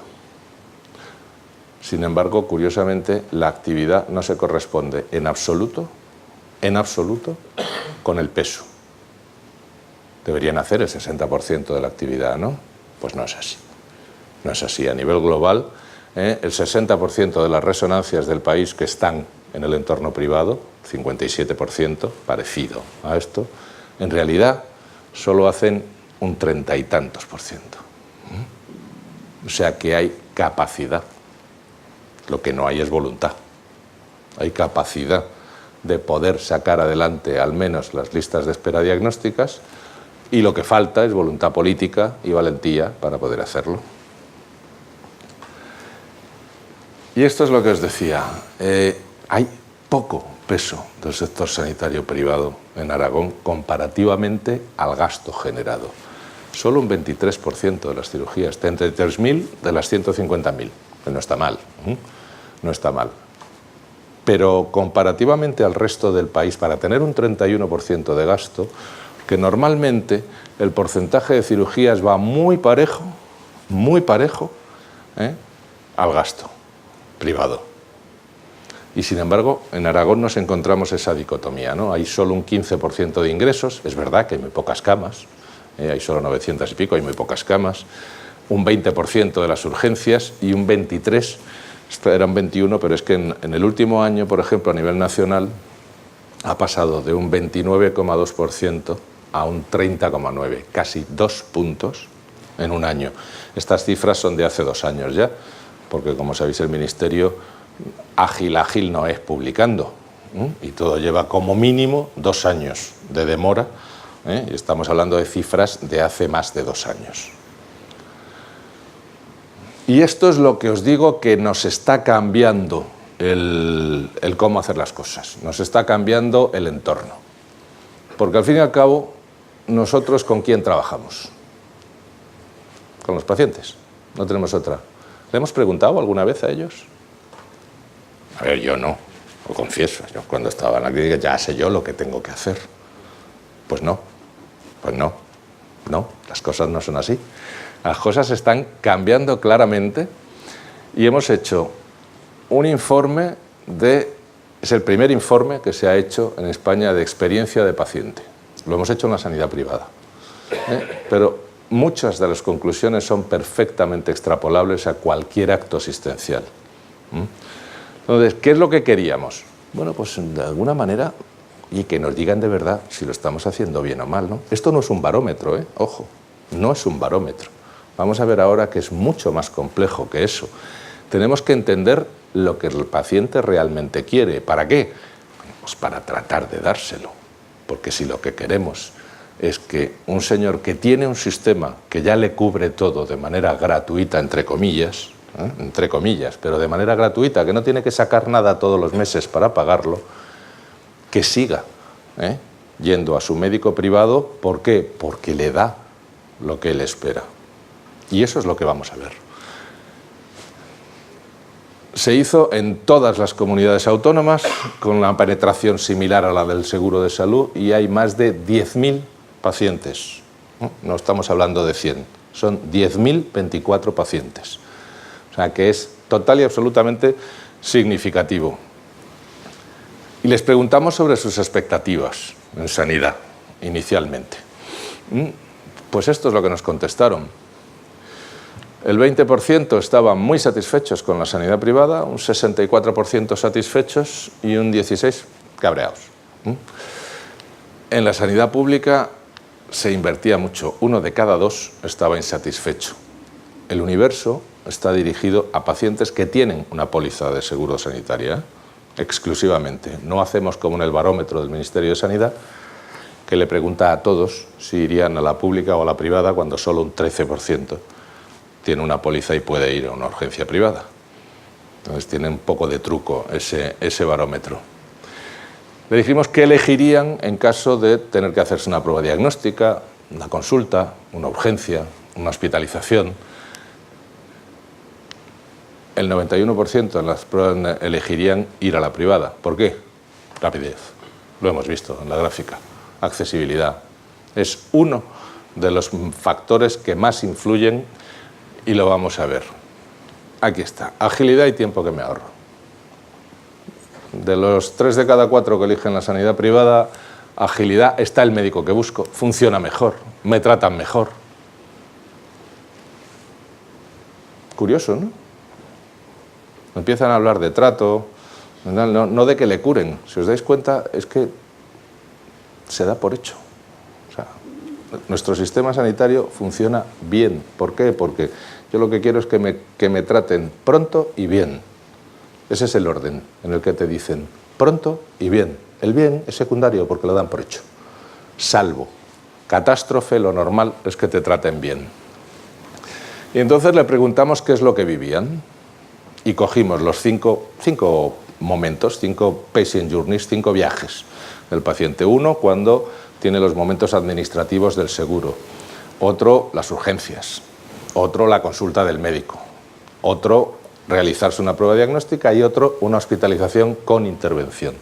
Sin embargo, curiosamente, la actividad no se corresponde en absoluto, con el peso. Deberían hacer el 60% de la actividad, ¿no? Pues no es así. No es así. A nivel global, el 60% de las resonancias del país que están en el entorno privado, 57%, parecido a esto, en realidad solo hacen un 30 y tantos %. O sea que hay capacidad. Lo que no hay es voluntad. Hay capacidad de poder sacar adelante al menos las listas de espera diagnósticas, y lo que falta es voluntad política y valentía para poder hacerlo. Y esto es lo que os decía. Hay poco peso del sector sanitario privado en Aragón comparativamente al gasto generado. Solo un 23% de las cirugías, 33.000 de las 150.000, que no está mal, no está mal. Pero comparativamente al resto del país, para tener un 31% de gasto, que normalmente el porcentaje de cirugías va muy parejo al gasto privado. Y sin embargo, en Aragón nos encontramos esa dicotomía, ¿no? Hay solo un 15% de ingresos, es verdad que hay muy pocas camas, hay solo 900 y pico, hay muy pocas camas, un 20% de las urgencias y un 23%, eran 21%, pero es que en el último año, por ejemplo, a nivel nacional, ha pasado de un 29,2% a un 30,9%, casi 2 puntos en un año. Estas cifras son de hace 2 años ya, porque como sabéis el Ministerio ágil no es publicando, y todo lleva como mínimo 2 años de demora, y estamos hablando de cifras de hace más de 2 años. Y esto es lo que os digo, que nos está cambiando el cómo hacer las cosas, nos está cambiando el entorno. Porque al fin y al cabo, nosotros ¿con quién trabajamos? Con los pacientes, no tenemos otra. ¿Le hemos preguntado alguna vez a ellos? A ver, yo no, lo confieso, yo cuando estaba en la clínica ya sé yo lo que tengo que hacer. Pues no, las cosas no son así. Las cosas están cambiando claramente y hemos hecho un informe es el primer informe que se ha hecho en España de experiencia de paciente. Lo hemos hecho en la sanidad privada. Pero muchas de las conclusiones son perfectamente extrapolables a cualquier acto asistencial. Entonces, ¿qué es lo que queríamos? Bueno, pues de alguna manera, y que nos digan de verdad si lo estamos haciendo bien o mal, ¿no? Esto no es un barómetro, ojo, no es un barómetro. Vamos a ver ahora que es mucho más complejo que eso. Tenemos que entender lo que el paciente realmente quiere. ¿Para qué? Pues para tratar de dárselo. Porque si lo que queremos es que un señor que tiene un sistema que ya le cubre todo de manera gratuita, entre comillas, pero de manera gratuita, que no tiene que sacar nada todos los meses para pagarlo, que siga yendo a su médico privado. ¿Por qué? Porque le da lo que él espera. Y eso es lo que vamos a ver. Se hizo en todas las comunidades autónomas con una penetración similar a la del seguro de salud y hay más de 10.000 pacientes. No estamos hablando de 100, son 10.024 pacientes. O sea que es total y absolutamente significativo. Y les preguntamos sobre sus expectativas en sanidad, inicialmente. Pues esto es lo que nos contestaron. El 20% estaban muy satisfechos con la sanidad privada, un 64% satisfechos y un 16% cabreados. En la sanidad pública se invertía mucho. 1 de cada 2 estaba insatisfecho. El universo está dirigido a pacientes que tienen una póliza de seguro sanitaria, exclusivamente. No hacemos como en el barómetro del Ministerio de Sanidad, que le pregunta a todos si irían a la pública o a la privada, cuando solo un 13% tiene una póliza y puede ir a una urgencia privada. Entonces tiene un poco de truco ese barómetro. Le dijimos que elegirían en caso de tener que hacerse una prueba diagnóstica, una consulta, una urgencia, una hospitalización. El 91% en las pruebas elegirían ir a la privada. ¿Por qué? Rapidez. Lo hemos visto en la gráfica. Accesibilidad. Es uno de los factores que más influyen y lo vamos a ver. Aquí está. Agilidad y tiempo que me ahorro. De los 3 de cada 4 que eligen la sanidad privada, agilidad, está el médico que busco, funciona mejor, me tratan mejor. Curioso, ¿no? Empiezan a hablar de trato, no de que le curen. Si os dais cuenta, es que se da por hecho. O sea, nuestro sistema sanitario funciona bien. ¿Por qué? Porque yo lo que quiero es que me traten pronto y bien. Ese es el orden en el que te dicen pronto y bien. El bien es secundario porque lo dan por hecho. Salvo catástrofe, lo normal es que te traten bien. Y entonces le preguntamos qué es lo que vivían y cogimos los 5 momentos, 5 patient journeys, 5 viajes del paciente. Uno, cuando tiene los momentos administrativos del seguro. Otro, las urgencias. Otro, la consulta del médico. Otro, realizarse una prueba diagnóstica, y otro, una hospitalización con intervención.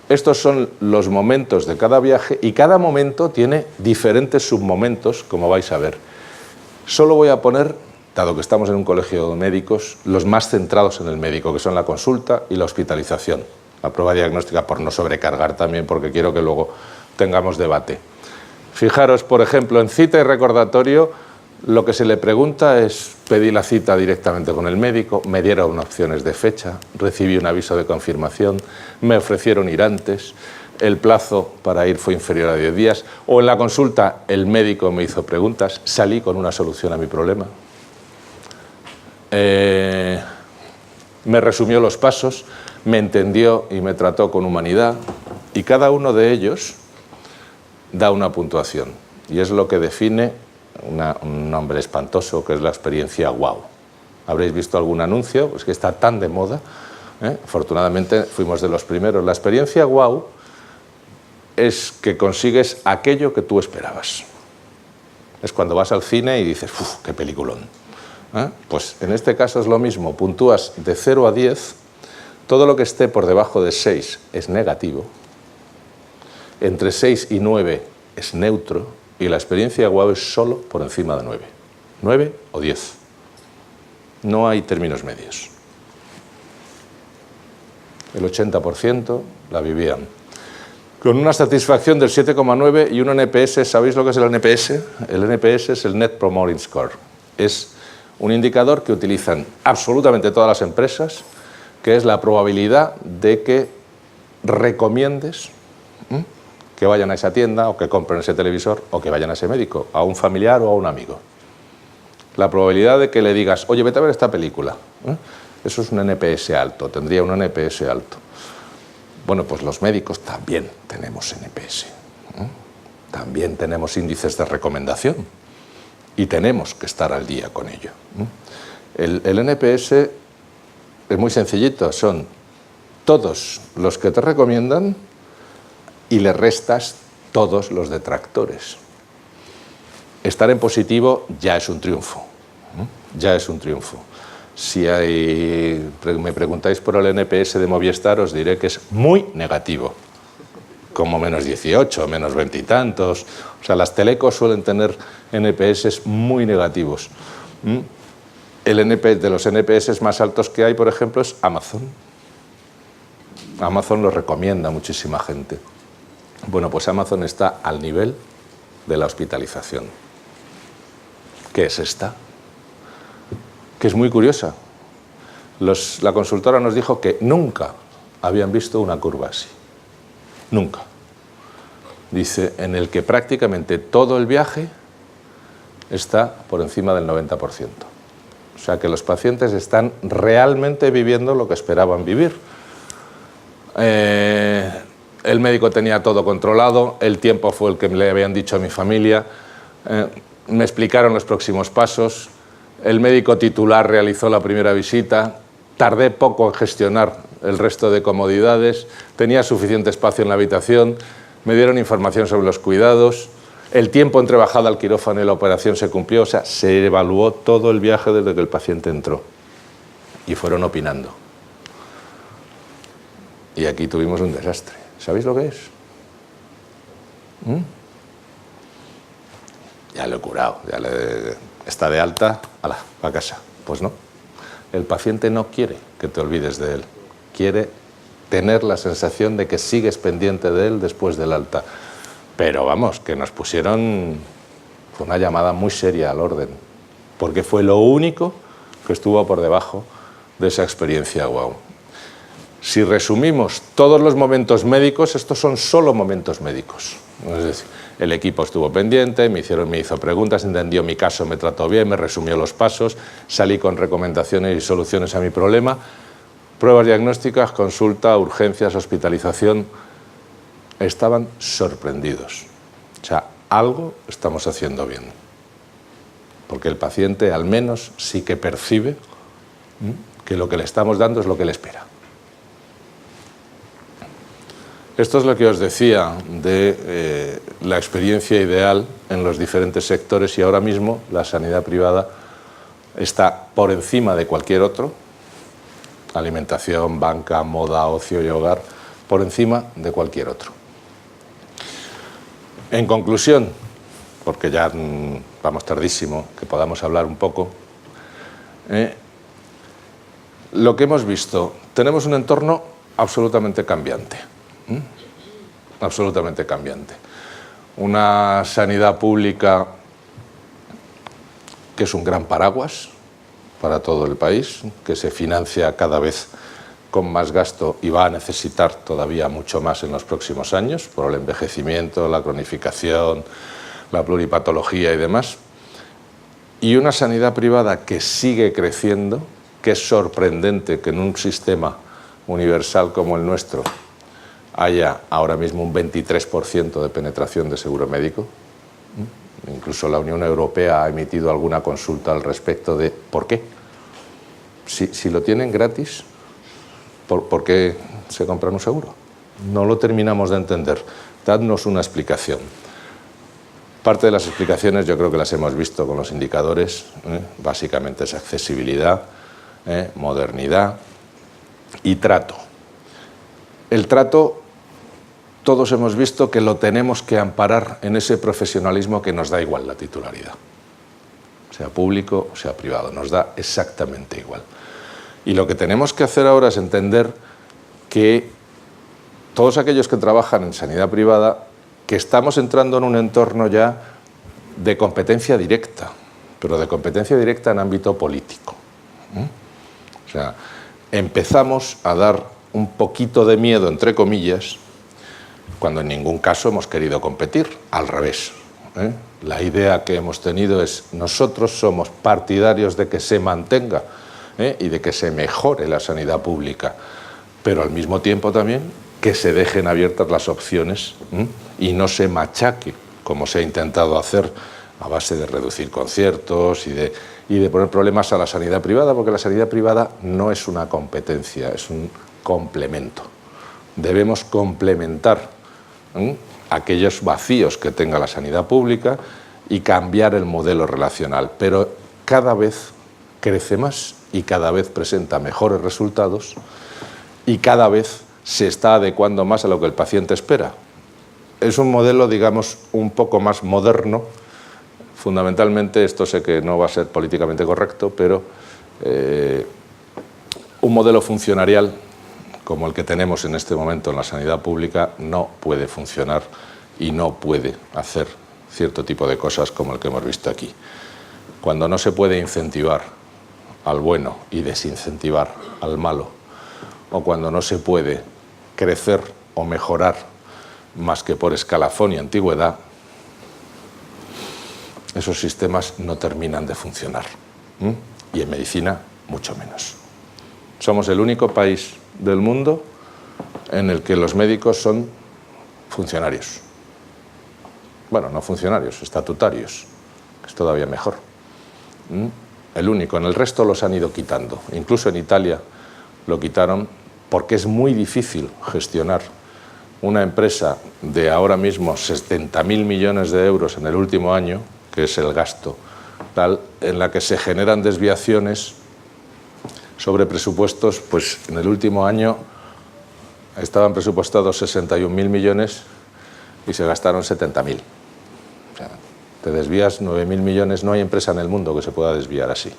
Estos son los momentos de cada viaje y cada momento tiene diferentes submomentos, como vais a ver. Solo voy a poner, dado que estamos en un colegio de médicos, los más centrados en el médico, que son la consulta y la hospitalización. La prueba diagnóstica, por no sobrecargar también, porque quiero que luego tengamos debate. Fijaros, por ejemplo, en cita y recordatorio, lo que se le pregunta es: pedí la cita directamente con el médico, me dieron opciones de fecha, recibí un aviso de confirmación, me ofrecieron ir antes, el plazo para ir fue inferior a 10 días, o en la consulta el médico me hizo preguntas, salí con una solución a mi problema. Me resumió los pasos, me entendió y me trató con humanidad, y cada uno de ellos da una puntuación, y es lo que define un nombre espantoso, que es la experiencia wow. Habréis visto algún anuncio, pues que está tan de moda, ¿eh? Afortunadamente fuimos de los primeros. La experiencia wow es que consigues aquello que tú esperabas. Es cuando vas al cine y dices, ¡uf, qué peliculón! ¿Eh? Pues en este caso es lo mismo, puntúas de 0 a 10, todo lo que esté por debajo de 6 es negativo, entre 6 y 9 es neutro, y la experiencia wow es solo por encima de 9. 9 o 10. No hay términos medios. El 80% la vivían. Con una satisfacción del 7,9 y un NPS. ¿Sabéis lo que es el NPS? El NPS es el Net Promoting Score. Es un indicador que utilizan absolutamente todas las empresas, que es la probabilidad de que recomiendes que vayan a esa tienda, o que compren ese televisor, o que vayan a ese médico, a un familiar o a un amigo. La probabilidad de que le digas, oye, vete a ver esta película, eso es un NPS alto, tendría un NPS alto. Bueno, pues los médicos también tenemos NPS, también tenemos índices de recomendación, y tenemos que estar al día con ello. El NPS es muy sencillito, son todos los que te recomiendan y le restas todos los detractores. Estar en positivo ya es un triunfo, ya es un triunfo. Si me preguntáis por el NPS de Movistar, os diré que es muy negativo, como menos 18, menos 20 y tantos. O sea, las telecos suelen tener NPS muy negativos. De los NPS más altos que hay, por ejemplo, es Amazon. Amazon lo recomienda a muchísima gente. Bueno, pues Amazon está al nivel de la hospitalización. ¿Qué es esta? Que es muy curiosa. La consultora nos dijo que nunca habían visto una curva así. nunca. Dice, en el que prácticamente todo el viaje está por encima del 90%. O sea que los pacientes están realmente viviendo lo que esperaban vivir. El médico tenía todo controlado, el tiempo fue el que le habían dicho a mi familia, me explicaron los próximos pasos, el médico titular realizó la primera visita, tardé poco en gestionar el resto de comodidades, tenía suficiente espacio en la habitación, me dieron información sobre los cuidados, el tiempo entre bajada al quirófano y la operación se cumplió, o sea, se evaluó todo el viaje desde que el paciente entró y fueron opinando. Y aquí tuvimos un desastre. ¿Sabéis lo que es? Ya lo he curado, está de alta, ¡hala!, a casa. Pues no, el paciente no quiere que te olvides de él, quiere tener la sensación de que sigues pendiente de él después del alta. Pero vamos, que nos pusieron una llamada muy seria al orden, porque fue lo único que estuvo por debajo de esa experiencia guau. Si resumimos todos los momentos médicos, estos son solo momentos médicos. Es decir, el equipo estuvo pendiente, me hizo preguntas, entendió mi caso, me trató bien, me resumió los pasos, salí con recomendaciones y soluciones a mi problema. Pruebas diagnósticas, consulta, urgencias, hospitalización. Estaban sorprendidos. O sea, algo estamos haciendo bien. Porque el paciente al menos sí que percibe que lo que le estamos dando es lo que le espera. Esto es lo que os decía de la experiencia ideal en los diferentes sectores, y ahora mismo la sanidad privada está por encima de cualquier otro, alimentación, banca, moda, ocio y hogar, por encima de cualquier otro. En conclusión, porque ya vamos tardísimo, que podamos hablar un poco, lo que hemos visto, tenemos un entorno absolutamente cambiante. Absolutamente cambiante. Una sanidad pública que es un gran paraguas para todo el país, que se financia cada vez con más gasto y va a necesitar todavía mucho más en los próximos años por el envejecimiento, la cronificación, la pluripatología y demás. Y una sanidad privada que sigue creciendo, que es sorprendente que en un sistema universal como el nuestro haya ahora mismo un 23% de penetración de seguro médico. Incluso la Unión Europea ha emitido alguna consulta al respecto de ¿por qué? Si lo tienen gratis, ¿por qué se compran un seguro? No lo terminamos de entender. Dadnos una explicación. Parte de las explicaciones yo creo que las hemos visto con los indicadores. Básicamente es accesibilidad, modernidad y trato. El trato, todos hemos visto que lo tenemos que amparar en ese profesionalismo que nos da igual la titularidad. Sea público o sea privado, nos da exactamente igual. Y lo que tenemos que hacer ahora es entender que todos aquellos que trabajan en sanidad privada, que estamos entrando en un entorno ya de competencia directa, pero de competencia directa en ámbito político. O sea, empezamos a dar un poquito de miedo, entre comillas, cuando en ningún caso hemos querido competir, al revés. La idea que hemos tenido es nosotros somos partidarios de que se mantenga y de que se mejore la sanidad pública, pero al mismo tiempo también que se dejen abiertas las opciones y no se machaque, como se ha intentado hacer a base de reducir conciertos y de poner problemas a la sanidad privada, porque la sanidad privada no es una competencia, es un complemento. Debemos complementar aquellos vacíos que tenga la sanidad pública y cambiar el modelo relacional, pero cada vez crece más y cada vez presenta mejores resultados y cada vez se está adecuando más a lo que el paciente espera. Es un modelo, digamos, un poco más moderno. Fundamentalmente, esto sé que no va a ser políticamente correcto, pero un modelo funcionarial como el que tenemos en este momento en la sanidad pública no puede funcionar y no puede hacer cierto tipo de cosas como el que hemos visto aquí. Cuando no se puede incentivar al bueno y desincentivar al malo, o cuando no se puede crecer o mejorar más que por escalafón y antigüedad, esos sistemas no terminan de funcionar. Y en medicina, mucho menos. Somos el único país del mundo en el que los médicos son funcionarios. Bueno, no funcionarios, estatutarios, que es todavía mejor. El único, en el resto los han ido quitando. Incluso en Italia lo quitaron porque es muy difícil gestionar una empresa de ahora mismo 70.000 millones de euros en el último año, que es el gasto tal, en la que se generan desviaciones sobre presupuestos. Pues en el último año estaban presupuestados 61.000 millones y se gastaron 70.000. O sea, te desvías 9.000 millones, no hay empresa en el mundo que se pueda desviar así,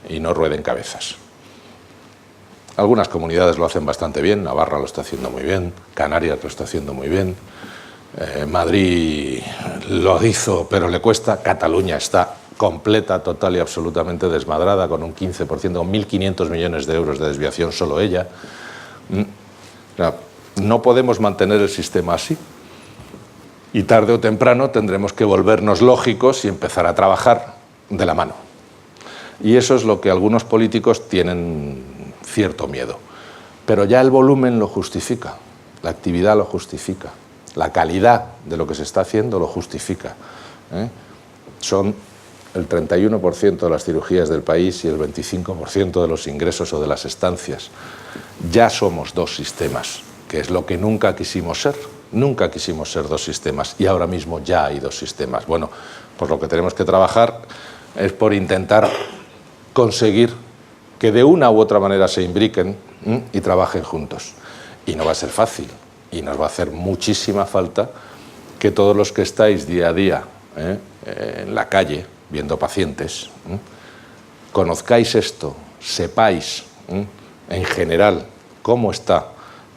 y no rueden cabezas. Algunas comunidades lo hacen bastante bien, Navarra lo está haciendo muy bien, Canarias lo está haciendo muy bien, Madrid lo hizo pero le cuesta, Cataluña está completa, total y absolutamente desmadrada, con un 15%, con 1.500 millones de euros de desviación solo ella. O sea, no podemos mantener el sistema así. Y tarde o temprano tendremos que volvernos lógicos y empezar a trabajar de la mano. Y eso es lo que algunos políticos tienen cierto miedo. Pero ya el volumen lo justifica, la actividad lo justifica, la calidad de lo que se está haciendo lo justifica. Son el 31% de las cirugías del país y el 25% de los ingresos o de las estancias. Ya somos dos sistemas, que es lo que nunca quisimos ser. Nunca quisimos ser dos sistemas y ahora mismo ya hay dos sistemas. Bueno, pues lo que tenemos que trabajar es por intentar conseguir que de una u otra manera se imbriquen y trabajen juntos. Y no va a ser fácil y nos va a hacer muchísima falta que todos los que estáis día a día en la calle viendo pacientes, conozcáis esto, sepáis en general cómo está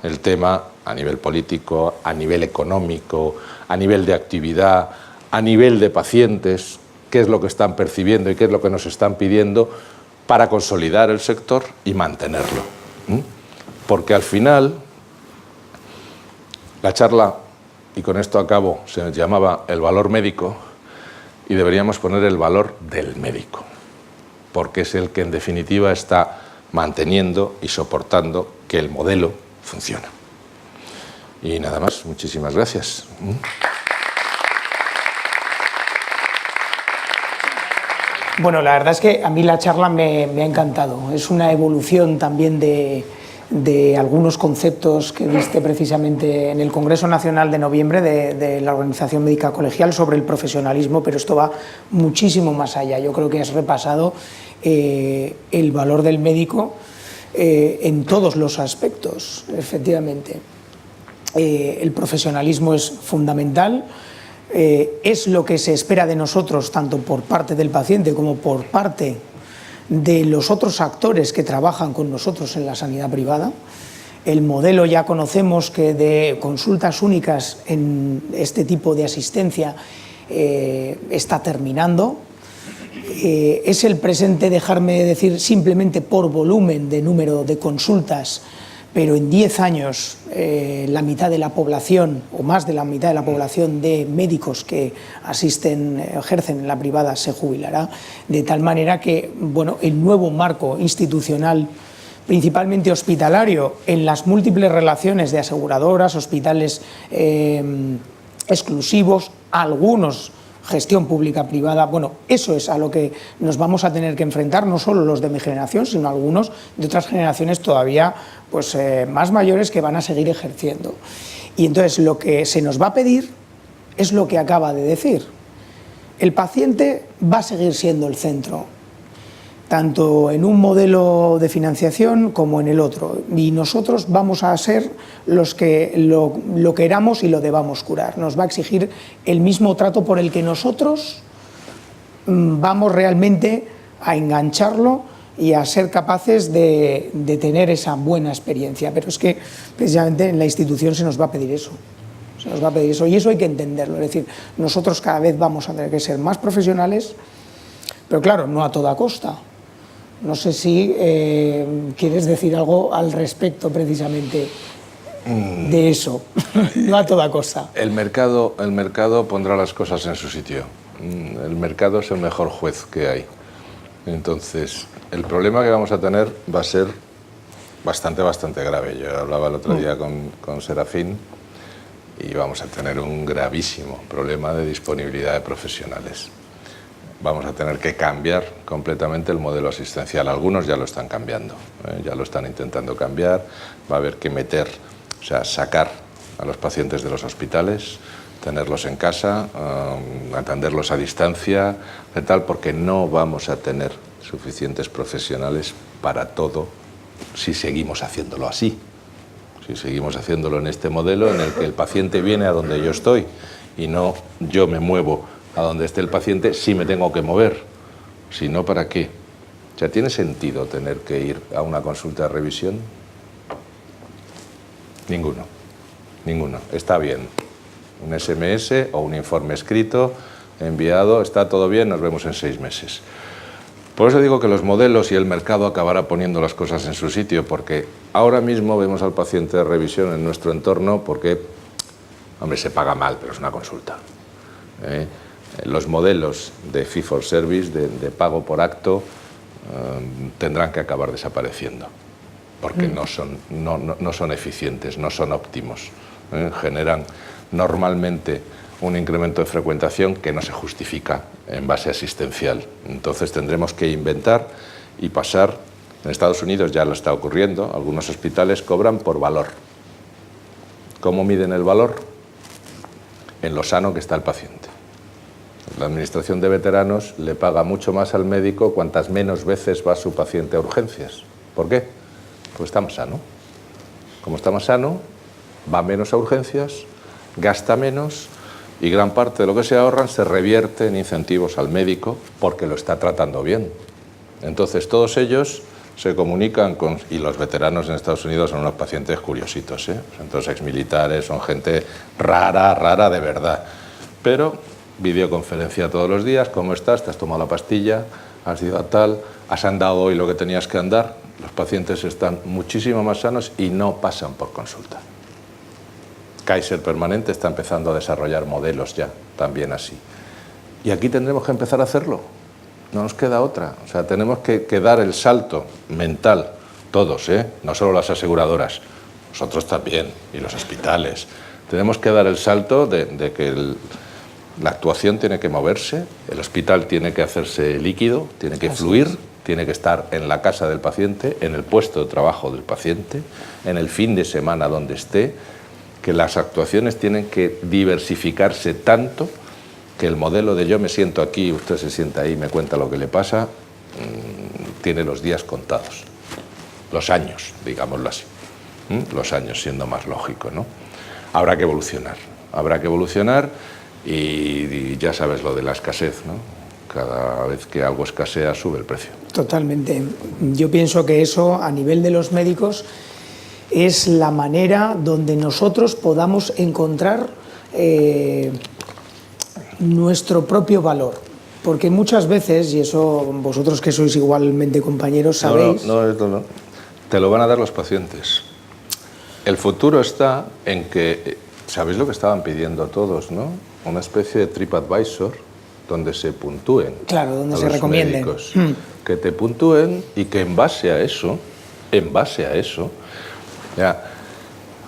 el tema a nivel político, a nivel económico, a nivel de actividad, a nivel de pacientes, qué es lo que están percibiendo y qué es lo que nos están pidiendo para consolidar el sector y mantenerlo. Porque al final, la charla, y con esto acabo, se llamaba el valor médico y deberíamos poner el valor del médico, porque es el que en definitiva está manteniendo y soportando que el modelo funcione. Y nada más, muchísimas gracias. Bueno, la verdad es que a mí la charla me ha encantado. Es una evolución también de algunos conceptos que viste precisamente en el Congreso Nacional de noviembre de la Organización Médica Colegial sobre el profesionalismo, pero esto va muchísimo más allá. Yo creo que has repasado el valor del médico en todos los aspectos, efectivamente. El profesionalismo es fundamental, es lo que se espera de nosotros, tanto por parte del paciente como por parte de los otros actores que trabajan con nosotros en la sanidad privada. El modelo ya conocemos que de consultas únicas en este tipo de asistencia está terminando. Es el presente, dejarme decir, simplemente por volumen de número de consultas, pero en 10 años la mitad de la población, o más de la mitad de la población de médicos que asisten, ejercen en la privada, se jubilará, de tal manera que, bueno, el nuevo marco institucional, principalmente hospitalario, en las múltiples relaciones de aseguradoras, hospitales exclusivos, algunos gestión pública-privada, bueno, eso es a lo que nos vamos a tener que enfrentar, no solo los de mi generación, sino algunos de otras generaciones todavía pues, más mayores que van a seguir ejerciendo. Y entonces lo que se nos va a pedir es lo que acaba de decir. El paciente va a seguir siendo el centro, tanto en un modelo de financiación como en el otro, y nosotros vamos a ser los que lo queramos y lo debamos curar. Nos va a exigir el mismo trato por el que nosotros vamos realmente a engancharlo y a ser capaces de tener esa buena experiencia, pero es que precisamente en la institución se nos va a pedir eso. Se nos va a pedir eso, y eso hay que entenderlo, es decir, nosotros cada vez vamos a tener que ser más profesionales, pero claro, no a toda costa. No sé si quieres decir algo al respecto precisamente. de eso, no a toda cosa. El mercado pondrá las cosas en su sitio. El mercado es el mejor juez que hay. Entonces, el problema que vamos a tener va a ser bastante grave. Yo hablaba el otro día con Serafín y vamos a tener un gravísimo problema de disponibilidad de profesionales. Vamos a tener que cambiar completamente el modelo asistencial. Algunos ya lo están cambiando, ya lo están intentando cambiar. Va a haber que sacar a los pacientes de los hospitales, tenerlos en casa, atenderlos a distancia, porque no vamos a tener suficientes profesionales para todo si seguimos haciéndolo así. Si seguimos haciéndolo en este modelo en el que el paciente viene a donde yo estoy y no yo me muevo a donde esté el paciente, sí me tengo que mover. Si no, ¿para qué? O sea, ¿tiene sentido tener que ir a una consulta de revisión? Ninguno. Está bien. Un SMS o un informe escrito, enviado, está todo bien, nos vemos en 6 meses. Por eso digo que los modelos y el mercado acabará poniendo las cosas en su sitio, porque ahora mismo vemos al paciente de revisión en nuestro entorno porque, hombre, se paga mal, pero es una consulta. Los modelos de fee for service, de pago por acto, tendrán que acabar desapareciendo, porque no son eficientes, no son óptimos. Generan normalmente un incremento de frecuentación que no se justifica en base asistencial. Entonces tendremos que inventar y pasar. En Estados Unidos ya lo está ocurriendo, algunos hospitales cobran por valor. ¿Cómo miden el valor? En lo sano que está el paciente. La Administración de Veteranos le paga mucho más al médico cuantas menos veces va su paciente a urgencias. ¿Por qué? Pues está más sano. Como está más sano, va menos a urgencias, gasta menos y gran parte de lo que se ahorran se revierte en incentivos al médico porque lo está tratando bien. Entonces todos ellos se comunican con... Y los veteranos en Estados Unidos son unos pacientes curiositos, ¿eh? Son todos exmilitares, son gente rara de verdad. Pero videoconferencia todos los días, ¿cómo estás? ¿Te has tomado la pastilla? ¿Has ido a tal? ¿Has andado hoy lo que tenías que andar? Los pacientes están muchísimo más sanos y no pasan por consulta. Kaiser Permanente está empezando a desarrollar modelos ya, también así. Y aquí tendremos que empezar a hacerlo. No nos queda otra. O sea, tenemos que dar el salto mental, todos, no solo las aseguradoras, nosotros también, y los hospitales. Tenemos que dar el salto de que la actuación tiene que moverse, el hospital tiene que hacerse líquido, tiene que fluir, tiene que estar en la casa del paciente, en el puesto de trabajo del paciente, en el fin de semana donde esté, que las actuaciones tienen que diversificarse tanto que el modelo de yo me siento aquí, usted se sienta ahí y me cuenta lo que le pasa, tiene los días contados, los años, digámoslo así, los años siendo más lógico, ¿no? Habrá que evolucionar y ya sabes lo de la escasez, ¿no? Cada vez que algo escasea sube el precio. Totalmente. Yo pienso que eso a nivel de los médicos es la manera donde nosotros podamos encontrar nuestro propio valor. Porque muchas veces, y eso vosotros que sois igualmente compañeros sabéis... No, te lo van a dar los pacientes. El futuro está en que, ¿sabéis lo que estaban pidiendo todos, no? Una especie de TripAdvisor donde se puntúen. Claro, donde a se los recomienden. Médicos, que te puntúen y que en base a eso, ya,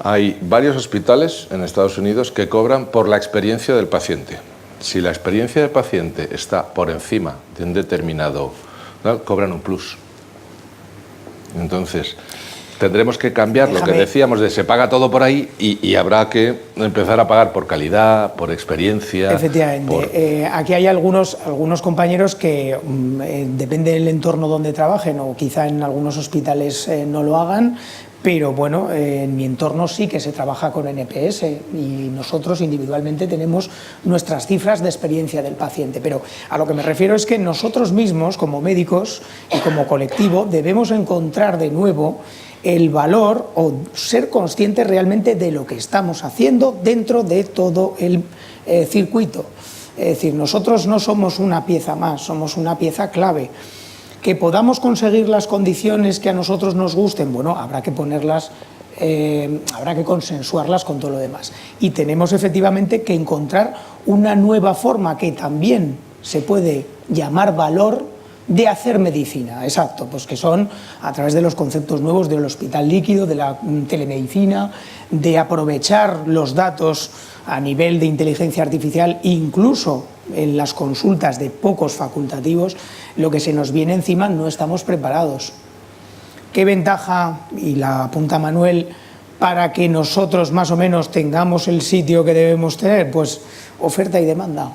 hay varios hospitales en Estados Unidos que cobran por la experiencia del paciente. Si la experiencia del paciente está por encima de un determinado, ¿no?, cobran un plus. Entonces, tendremos que cambiar lo que decíamos de se paga todo por ahí y habrá que empezar a pagar por calidad, por experiencia. Efectivamente. Aquí hay algunos compañeros que, depende del entorno donde trabajen o quizá en algunos hospitales no lo hagan, pero bueno, en mi entorno sí que se trabaja con NPS y nosotros individualmente tenemos nuestras cifras de experiencia del paciente. Pero a lo que me refiero es que nosotros mismos, como médicos y como colectivo, debemos encontrar de nuevo el valor o ser conscientes realmente de lo que estamos haciendo dentro de todo el circuito. Es decir, nosotros no somos una pieza más, somos una pieza clave. Que podamos conseguir las condiciones que a nosotros nos gusten, bueno, habrá que ponerlas habrá que consensuarlas con todo lo demás. Y tenemos efectivamente que encontrar una nueva forma que también se puede llamar valor de hacer medicina, exacto, pues que son a través de los conceptos nuevos del hospital líquido, de la telemedicina, de aprovechar los datos a nivel de inteligencia artificial, incluso en las consultas de pocos facultativos. Lo que se nos viene encima no estamos preparados. ¿Qué ventaja, y la apunta Manuel, para que nosotros más o menos tengamos el sitio que debemos tener? Pues oferta y demanda.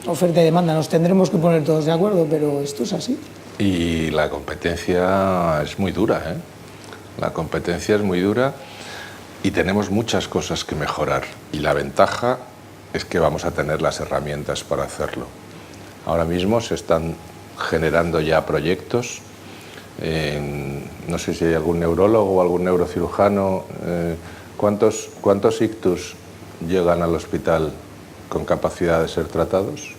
Oferta y demanda, nos tendremos que poner todos de acuerdo, pero esto es así. Y la competencia es muy dura, ¿eh? La competencia es muy dura y tenemos muchas cosas que mejorar. Y la ventaja es que vamos a tener las herramientas para hacerlo. Ahora mismo se están generando ya proyectos. No sé si hay algún neurólogo o algún neurocirujano. ¿Cuántos ictus llegan al hospital con capacidad de ser tratados?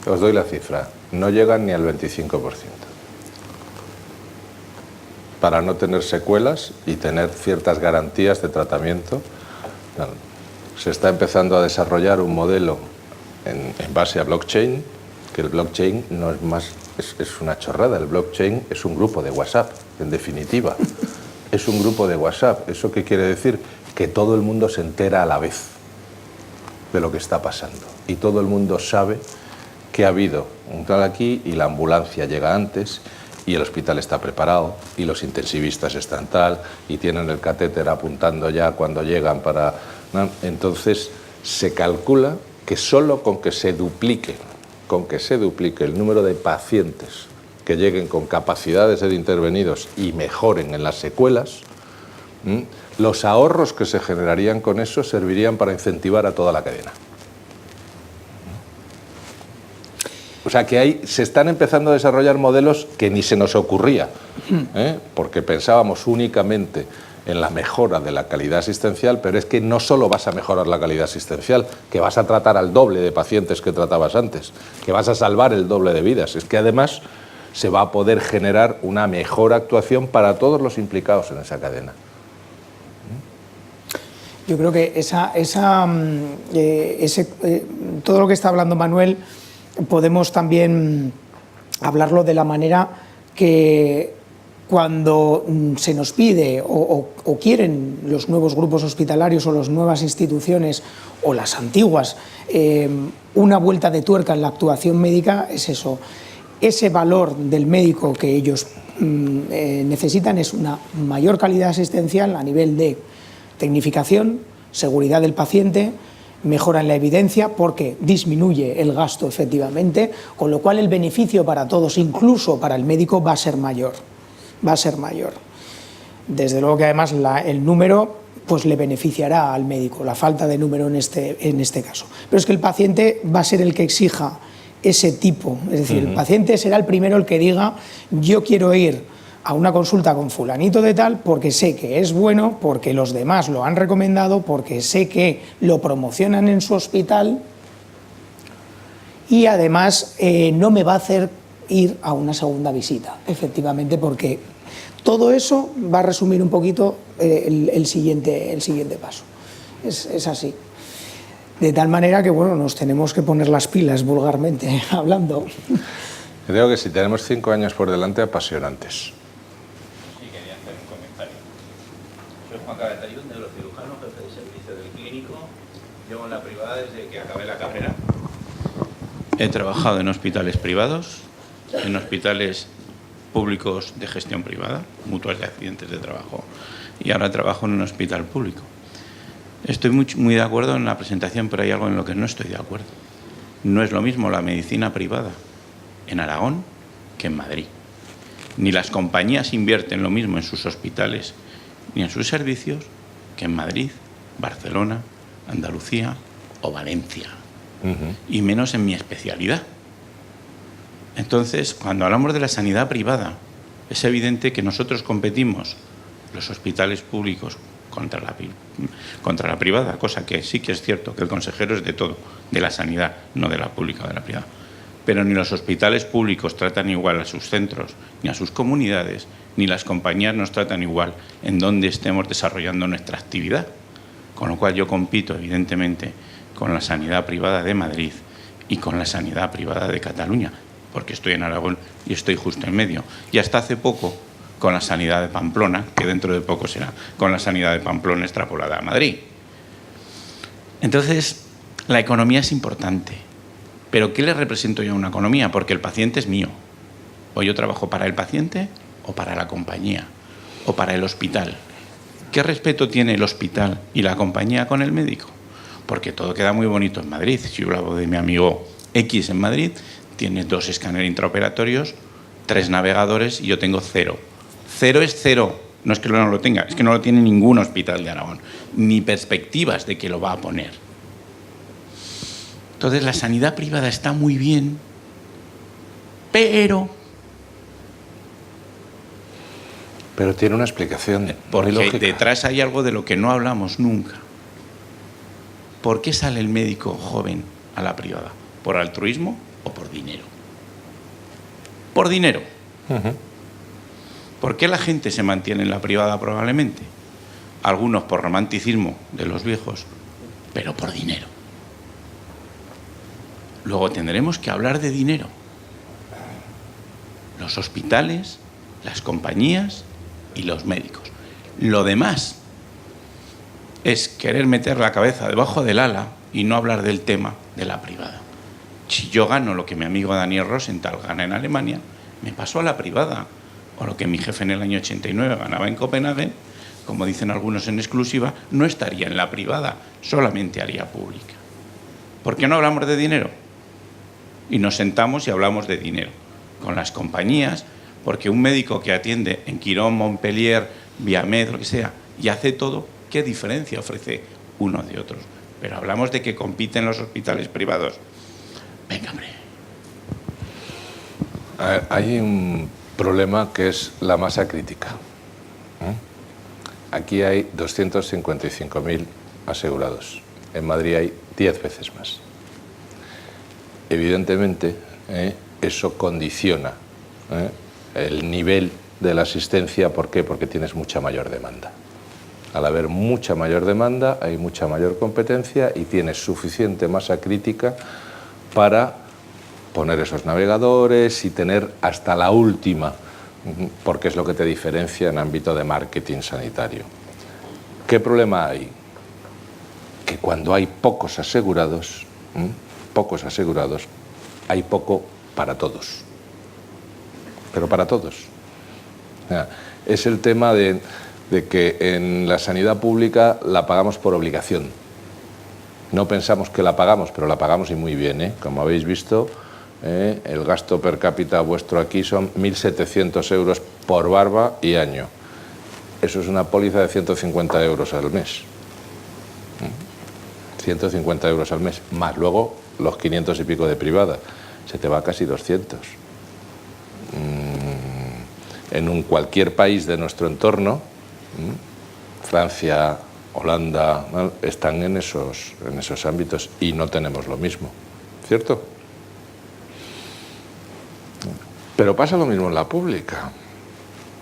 Os doy la cifra, no llegan ni al 25%. Para no tener secuelas y tener ciertas garantías de tratamiento, se está empezando a desarrollar un modelo en base a blockchain, que el blockchain no es más, es una chorrada. El blockchain es un grupo de WhatsApp, en definitiva. Es un grupo de WhatsApp. ¿Eso qué quiere decir? Que todo el mundo se entera a la vez de lo que está pasando y todo el mundo sabe que ha habido un tal aquí y la ambulancia llega antes y el hospital está preparado y los intensivistas están tal y tienen el catéter apuntando ya cuando llegan para... ¿no? Entonces se calcula que solo con que se duplique el número de pacientes que lleguen con capacidad de ser intervenidos y mejoren en las secuelas, los ahorros que se generarían con eso servirían para incentivar a toda la cadena. O sea que se están empezando a desarrollar modelos que ni se nos ocurría, porque pensábamos únicamente en la mejora de la calidad asistencial, pero es que no solo vas a mejorar la calidad asistencial, que vas a tratar al doble de pacientes que tratabas antes, que vas a salvar el doble de vidas, es que además se va a poder generar una mejor actuación para todos los implicados en esa cadena. Yo creo que todo lo que está hablando Manuel podemos también hablarlo de la manera que cuando se nos pide o quieren los nuevos grupos hospitalarios o las nuevas instituciones o las antiguas una vuelta de tuerca en la actuación médica, es eso. Ese valor del médico que ellos necesitan es una mayor calidad asistencial a nivel de tecnificación, seguridad del paciente, mejora en la evidencia porque disminuye el gasto efectivamente, con lo cual el beneficio para todos, incluso para el médico, va a ser mayor. Va a ser mayor. Desde luego que además el número pues le beneficiará al médico, la falta de número en este caso. Pero es que el paciente va a ser el que exija ese tipo, es decir, el paciente será el primero el que diga yo quiero ir a una consulta con fulanito de tal porque sé que es bueno, porque los demás lo han recomendado, porque sé que lo promocionan en su hospital y además no me va a hacer ir a una segunda visita, efectivamente, porque todo eso va a resumir un poquito el siguiente paso. Es así. De tal manera que, bueno, nos tenemos que poner las pilas, vulgarmente hablando. Creo que si tenemos 5 años por delante, apasionantes. Sí, quería hacer un comentario. Soy Juan Calatayud, neurocirujano, jefe de servicio del clínico. Llevo en la privada desde que acabé la carrera. He trabajado en hospitales privados, en hospitales públicos de gestión privada, mutuas de accidentes de trabajo, y ahora trabajo en un hospital público. Estoy muy de acuerdo en la presentación, pero hay algo en lo que no estoy de acuerdo. No es lo mismo la medicina privada en Aragón que en Madrid. Ni las compañías invierten lo mismo en sus hospitales ni en sus servicios que en Madrid, Barcelona, Andalucía o Valencia. Y menos en mi especialidad. Entonces, cuando hablamos de la sanidad privada, es evidente que nosotros competimos, los hospitales públicos, contra la privada, cosa que sí que es cierto, que el consejero es de todo, de la sanidad, no de la pública o de la privada. Pero ni los hospitales públicos tratan igual a sus centros, ni a sus comunidades, ni las compañías nos tratan igual en donde estemos desarrollando nuestra actividad. Con lo cual yo compito, evidentemente, con la sanidad privada de Madrid y con la sanidad privada de Cataluña, porque estoy en Aragón y estoy justo en medio. Y hasta hace poco con la sanidad de Pamplona, que dentro de poco será con la sanidad de Pamplona extrapolada a Madrid. Entonces, la economía es importante. ¿Pero qué le represento yo a una economía? Porque el paciente es mío. O yo trabajo para el paciente o para la compañía o para el hospital. ¿Qué respeto tiene el hospital y la compañía con el médico? Porque todo queda muy bonito en Madrid. Si yo hablo de mi amigo X en Madrid, tiene 2 escáneres intraoperatorios, 3 navegadores y yo tengo 0. 0 es 0. No es que no lo tenga, es que no lo tiene ningún hospital de Aragón. Ni perspectivas de que lo va a poner. Entonces la sanidad privada está muy bien, pero tiene una explicación. Porque detrás hay algo de lo que no hablamos nunca. ¿Por qué sale el médico joven a la privada? ¿Por altruismo o por dinero? Por dinero. ¿Por qué la gente se mantiene en la privada probablemente? Algunos por romanticismo de los viejos, pero por dinero. Luego tendremos que hablar de dinero. Los hospitales, las compañías y los médicos. Lo demás es querer meter la cabeza debajo del ala y no hablar del tema de la privada. Si yo gano lo que mi amigo Daniel Rosenthal gana en Alemania, me paso a la privada. O lo que mi jefe en el año 89 ganaba en Copenhague, como dicen algunos en exclusiva, no estaría en la privada, solamente haría pública. ¿Por qué no hablamos de dinero? Y nos sentamos y hablamos de dinero con las compañías, porque un médico que atiende en Quirón, Montpellier, Viamed, lo que sea, y hace todo, ¿qué diferencia ofrece uno de otros? Pero hablamos de que compiten los hospitales privados. Venga, hombre. Hay un problema que es la masa crítica. Aquí hay 255.000 asegurados. En Madrid hay 10 veces más. Evidentemente, eso condiciona el nivel de la asistencia. ¿Por qué? Porque tienes mucha mayor demanda. Al haber mucha mayor demanda, hay mucha mayor competencia y tienes suficiente masa crítica para poner esos navegadores y tener hasta la última, porque es lo que te diferencia en ámbito de marketing sanitario. ¿Qué problema hay? Que cuando hay pocos asegurados, hay poco para todos. Pero para todos. O sea, es el tema de que en la sanidad pública la pagamos por obligación. No pensamos que la pagamos, pero la pagamos y muy bien, Como habéis visto, el gasto per cápita vuestro aquí son 1.700 euros por barba y año. Eso es una póliza de 150 euros al mes. 150 euros al mes, más luego los 500 y pico de privada. Se te va a casi 200. En cualquier país de nuestro entorno, Francia, Holanda, están en esos ámbitos y no tenemos lo mismo, ¿cierto? Pero pasa lo mismo en la pública.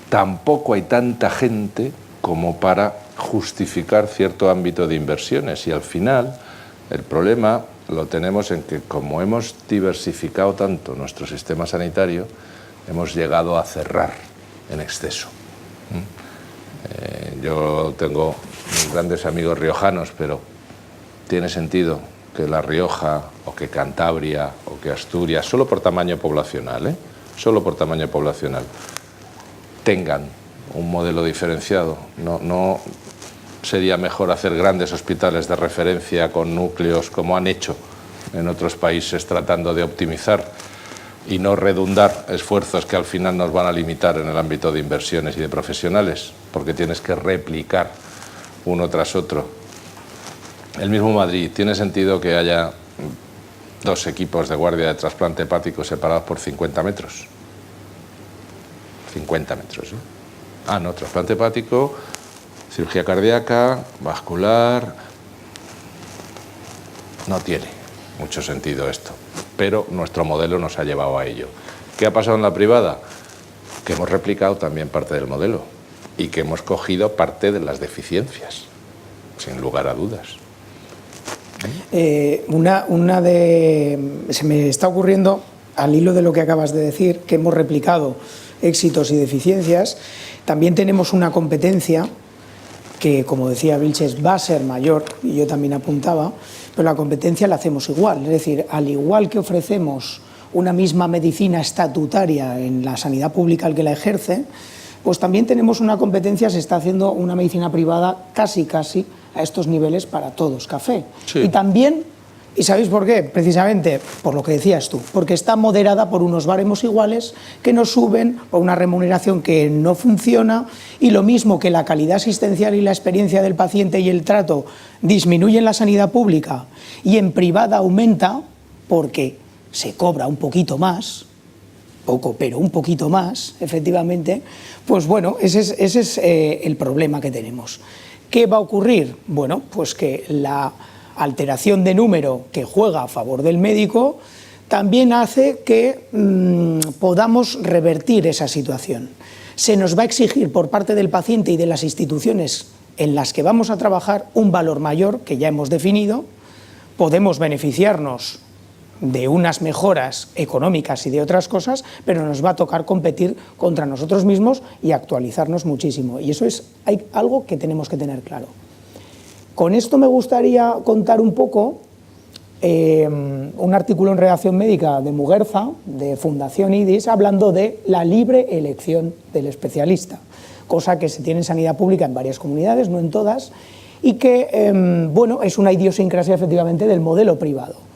Tampoco hay tanta gente como para justificar cierto ámbito de inversiones y al final el problema lo tenemos en que como hemos diversificado tanto nuestro sistema sanitario, hemos llegado a cerrar en exceso. Yo tengo grandes amigos riojanos, pero tiene sentido que La Rioja o que Cantabria o que Asturias, solo por tamaño poblacional, solo por tamaño poblacional, tengan un modelo diferenciado. No sería mejor hacer grandes hospitales de referencia con núcleos como han hecho en otros países tratando de optimizar y no redundar esfuerzos que al final nos van a limitar en el ámbito de inversiones y de profesionales, porque tienes que replicar uno tras otro. El mismo Madrid, ¿tiene sentido que haya 2 equipos de guardia de trasplante hepático separados por 50 metros? 50 metros, no, trasplante hepático, cirugía cardíaca, vascular. No tiene mucho sentido esto. pero nuestro modelo nos ha llevado a ello. ¿Qué ha pasado en la privada? Que hemos replicado también parte del modelo y que hemos cogido parte de las deficiencias, sin lugar a dudas. Se me está ocurriendo, al hilo de lo que acabas de decir, que hemos replicado éxitos y deficiencias. También tenemos una competencia que, como decía Vilches, va a ser mayor, y yo también apuntaba, pero la competencia la hacemos igual. Es decir, al igual que ofrecemos una misma medicina estatutaria en la sanidad pública al que la ejerce, pues también tenemos una competencia, se está haciendo una medicina privada casi a estos niveles para todos, café. Sí. Y también, ¿y sabéis por qué? Precisamente por lo que decías tú, porque está moderada por unos baremos iguales que nos suben, por una remuneración que no funciona, y lo mismo que la calidad asistencial y la experiencia del paciente y el trato disminuye en la sanidad pública y en privada aumenta porque se cobra un poquito más, poco, pero un poquito más, efectivamente, pues bueno, ese es el problema que tenemos. ¿Qué va a ocurrir? Bueno, pues que la alteración de número que juega a favor del médico también hace que podamos revertir esa situación. Se nos va a exigir por parte del paciente y de las instituciones en las que vamos a trabajar un valor mayor que ya hemos definido. Podemos beneficiarnos de unas mejoras económicas y de otras cosas, pero nos va a tocar competir contra nosotros mismos y actualizarnos muchísimo. Y eso es algo que tenemos que tener claro. Con esto me gustaría contar un poco un artículo en Redacción Médica de Muguerza, de Fundación IDIS, hablando de la libre elección del especialista, cosa que se tiene en sanidad pública en varias comunidades, no en todas, y que bueno, es una idiosincrasia efectivamente del modelo privado.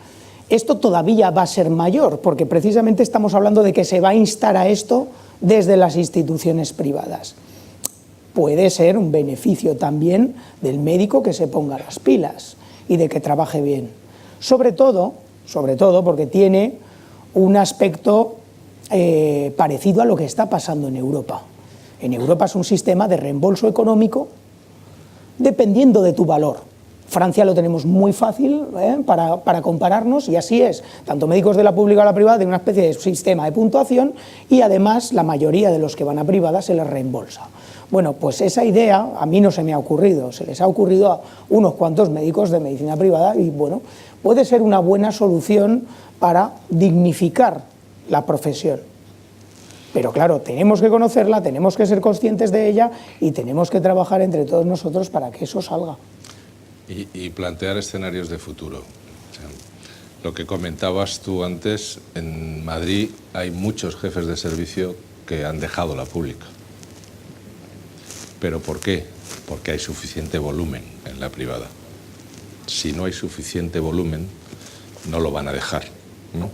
Esto todavía va a ser mayor, porque precisamente estamos hablando de que se va a instar a esto desde las instituciones privadas. Puede ser un beneficio también del médico que se ponga las pilas y de que trabaje bien. Sobre todo porque tiene un aspecto parecido a lo que está pasando en Europa. En Europa es un sistema de reembolso económico dependiendo de tu valor. Francia lo tenemos muy fácil para compararnos, y así es. Tanto médicos de la pública o la privada tienen una especie de sistema de puntuación y además la mayoría de los que van a privada se les reembolsa. Bueno, pues esa idea a mí no se me ha ocurrido, se les ha ocurrido a unos cuantos médicos de medicina privada y bueno, puede ser una buena solución para dignificar la profesión. Pero claro, tenemos que conocerla, tenemos que ser conscientes de ella y tenemos que trabajar entre todos nosotros para que eso salga. Y plantear escenarios de futuro. O sea, lo que comentabas tú antes, en Madrid hay muchos jefes de servicio que han dejado la pública. ¿Pero por qué? Porque hay suficiente volumen en la privada. Si no hay suficiente volumen, no lo van a dejar, ¿no?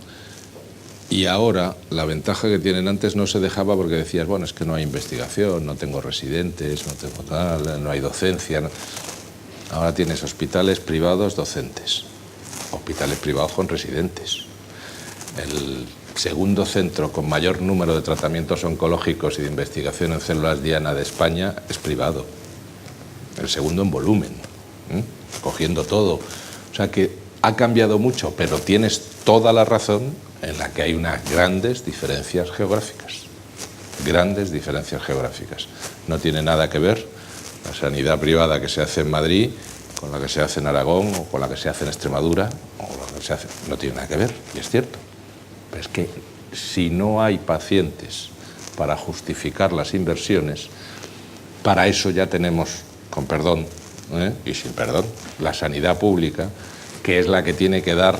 Y ahora, la ventaja que tienen antes no se dejaba porque decías, bueno, es que no hay investigación, no tengo residentes, no tengo tal, no hay docencia, ¿no? Ahora tienes hospitales privados docentes, hospitales privados con residentes. El segundo centro con mayor número de tratamientos oncológicos y de investigación en células diana de España es privado. El segundo en volumen, cogiendo todo. O sea que ha cambiado mucho, pero tienes toda la razón en la que hay unas grandes diferencias geográficas. Grandes diferencias geográficas. No tiene nada que ver la sanidad privada que se hace en Madrid con la que se hace en Aragón o con la que se hace en Extremadura, o la que se hace, no tiene nada que ver, y es cierto. Pero es que si no hay pacientes para justificar las inversiones, para eso ya tenemos, con perdón y sin perdón, la sanidad pública, que es la que tiene que dar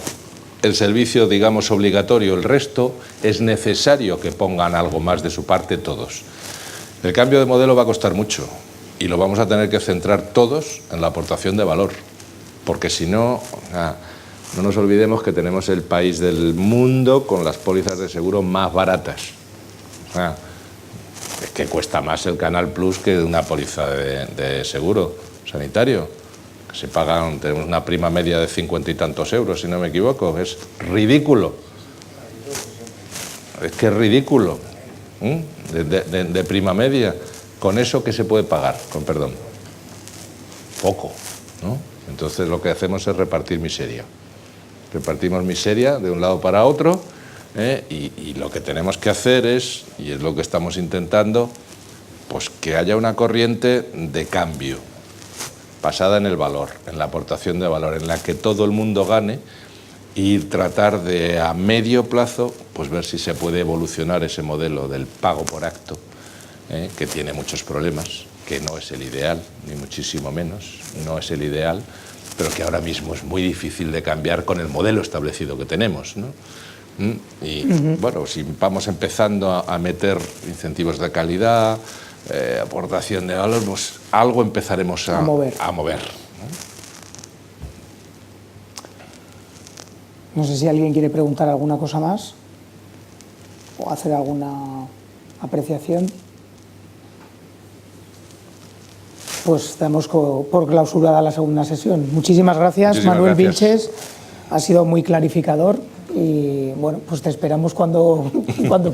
el servicio, digamos, obligatorio. El resto es necesario que pongan algo más de su parte todos. El cambio de modelo va a costar mucho. Y lo vamos a tener que centrar todos en la aportación de valor, porque si no, no nos olvidemos que tenemos el país del mundo con las pólizas de seguro más baratas. Es que cuesta más el Canal Plus que una póliza de seguro sanitario. Que se pagan, tenemos una prima media de 50 y tantos euros, si no me equivoco. Es ridículo. Es que es ridículo. De prima media. ¿Con eso qué se puede pagar? Con perdón. Poco, ¿no? Entonces lo que hacemos es repartir miseria. repartimos miseria de un lado para otro, y lo que tenemos que hacer es, y es lo que estamos intentando, pues que haya una corriente de cambio, basada en el valor, en la aportación de valor, en la que todo el mundo gane, y tratar de, a medio plazo, pues ver si se puede evolucionar ese modelo del pago por acto, que tiene muchos problemas, que no es el ideal, ni muchísimo menos, no es el ideal, pero que ahora mismo es muy difícil de cambiar con el modelo establecido que tenemos, ¿no? Y bueno, si vamos empezando a meter incentivos de calidad, aportación de valor, pues algo empezaremos a mover. No sé si alguien quiere preguntar alguna cosa más o hacer alguna apreciación. Pues damos por clausurada la segunda sesión. Muchísimas gracias, Manuel Vilches. Ha sido muy clarificador y bueno, pues te esperamos cuando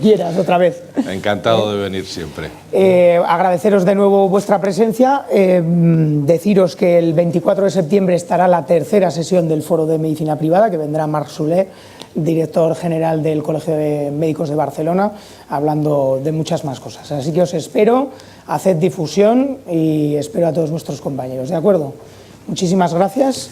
quieras otra vez. Encantado de venir siempre. Agradeceros de nuevo vuestra presencia, deciros que el 24 de septiembre estará la tercera sesión del Foro de Medicina Privada, que vendrá Marc Soler, director general del Colegio de Médicos de Barcelona, hablando de muchas más cosas. Así que os espero, haced difusión y espero a todos vuestros compañeros, ¿de acuerdo? Muchísimas gracias.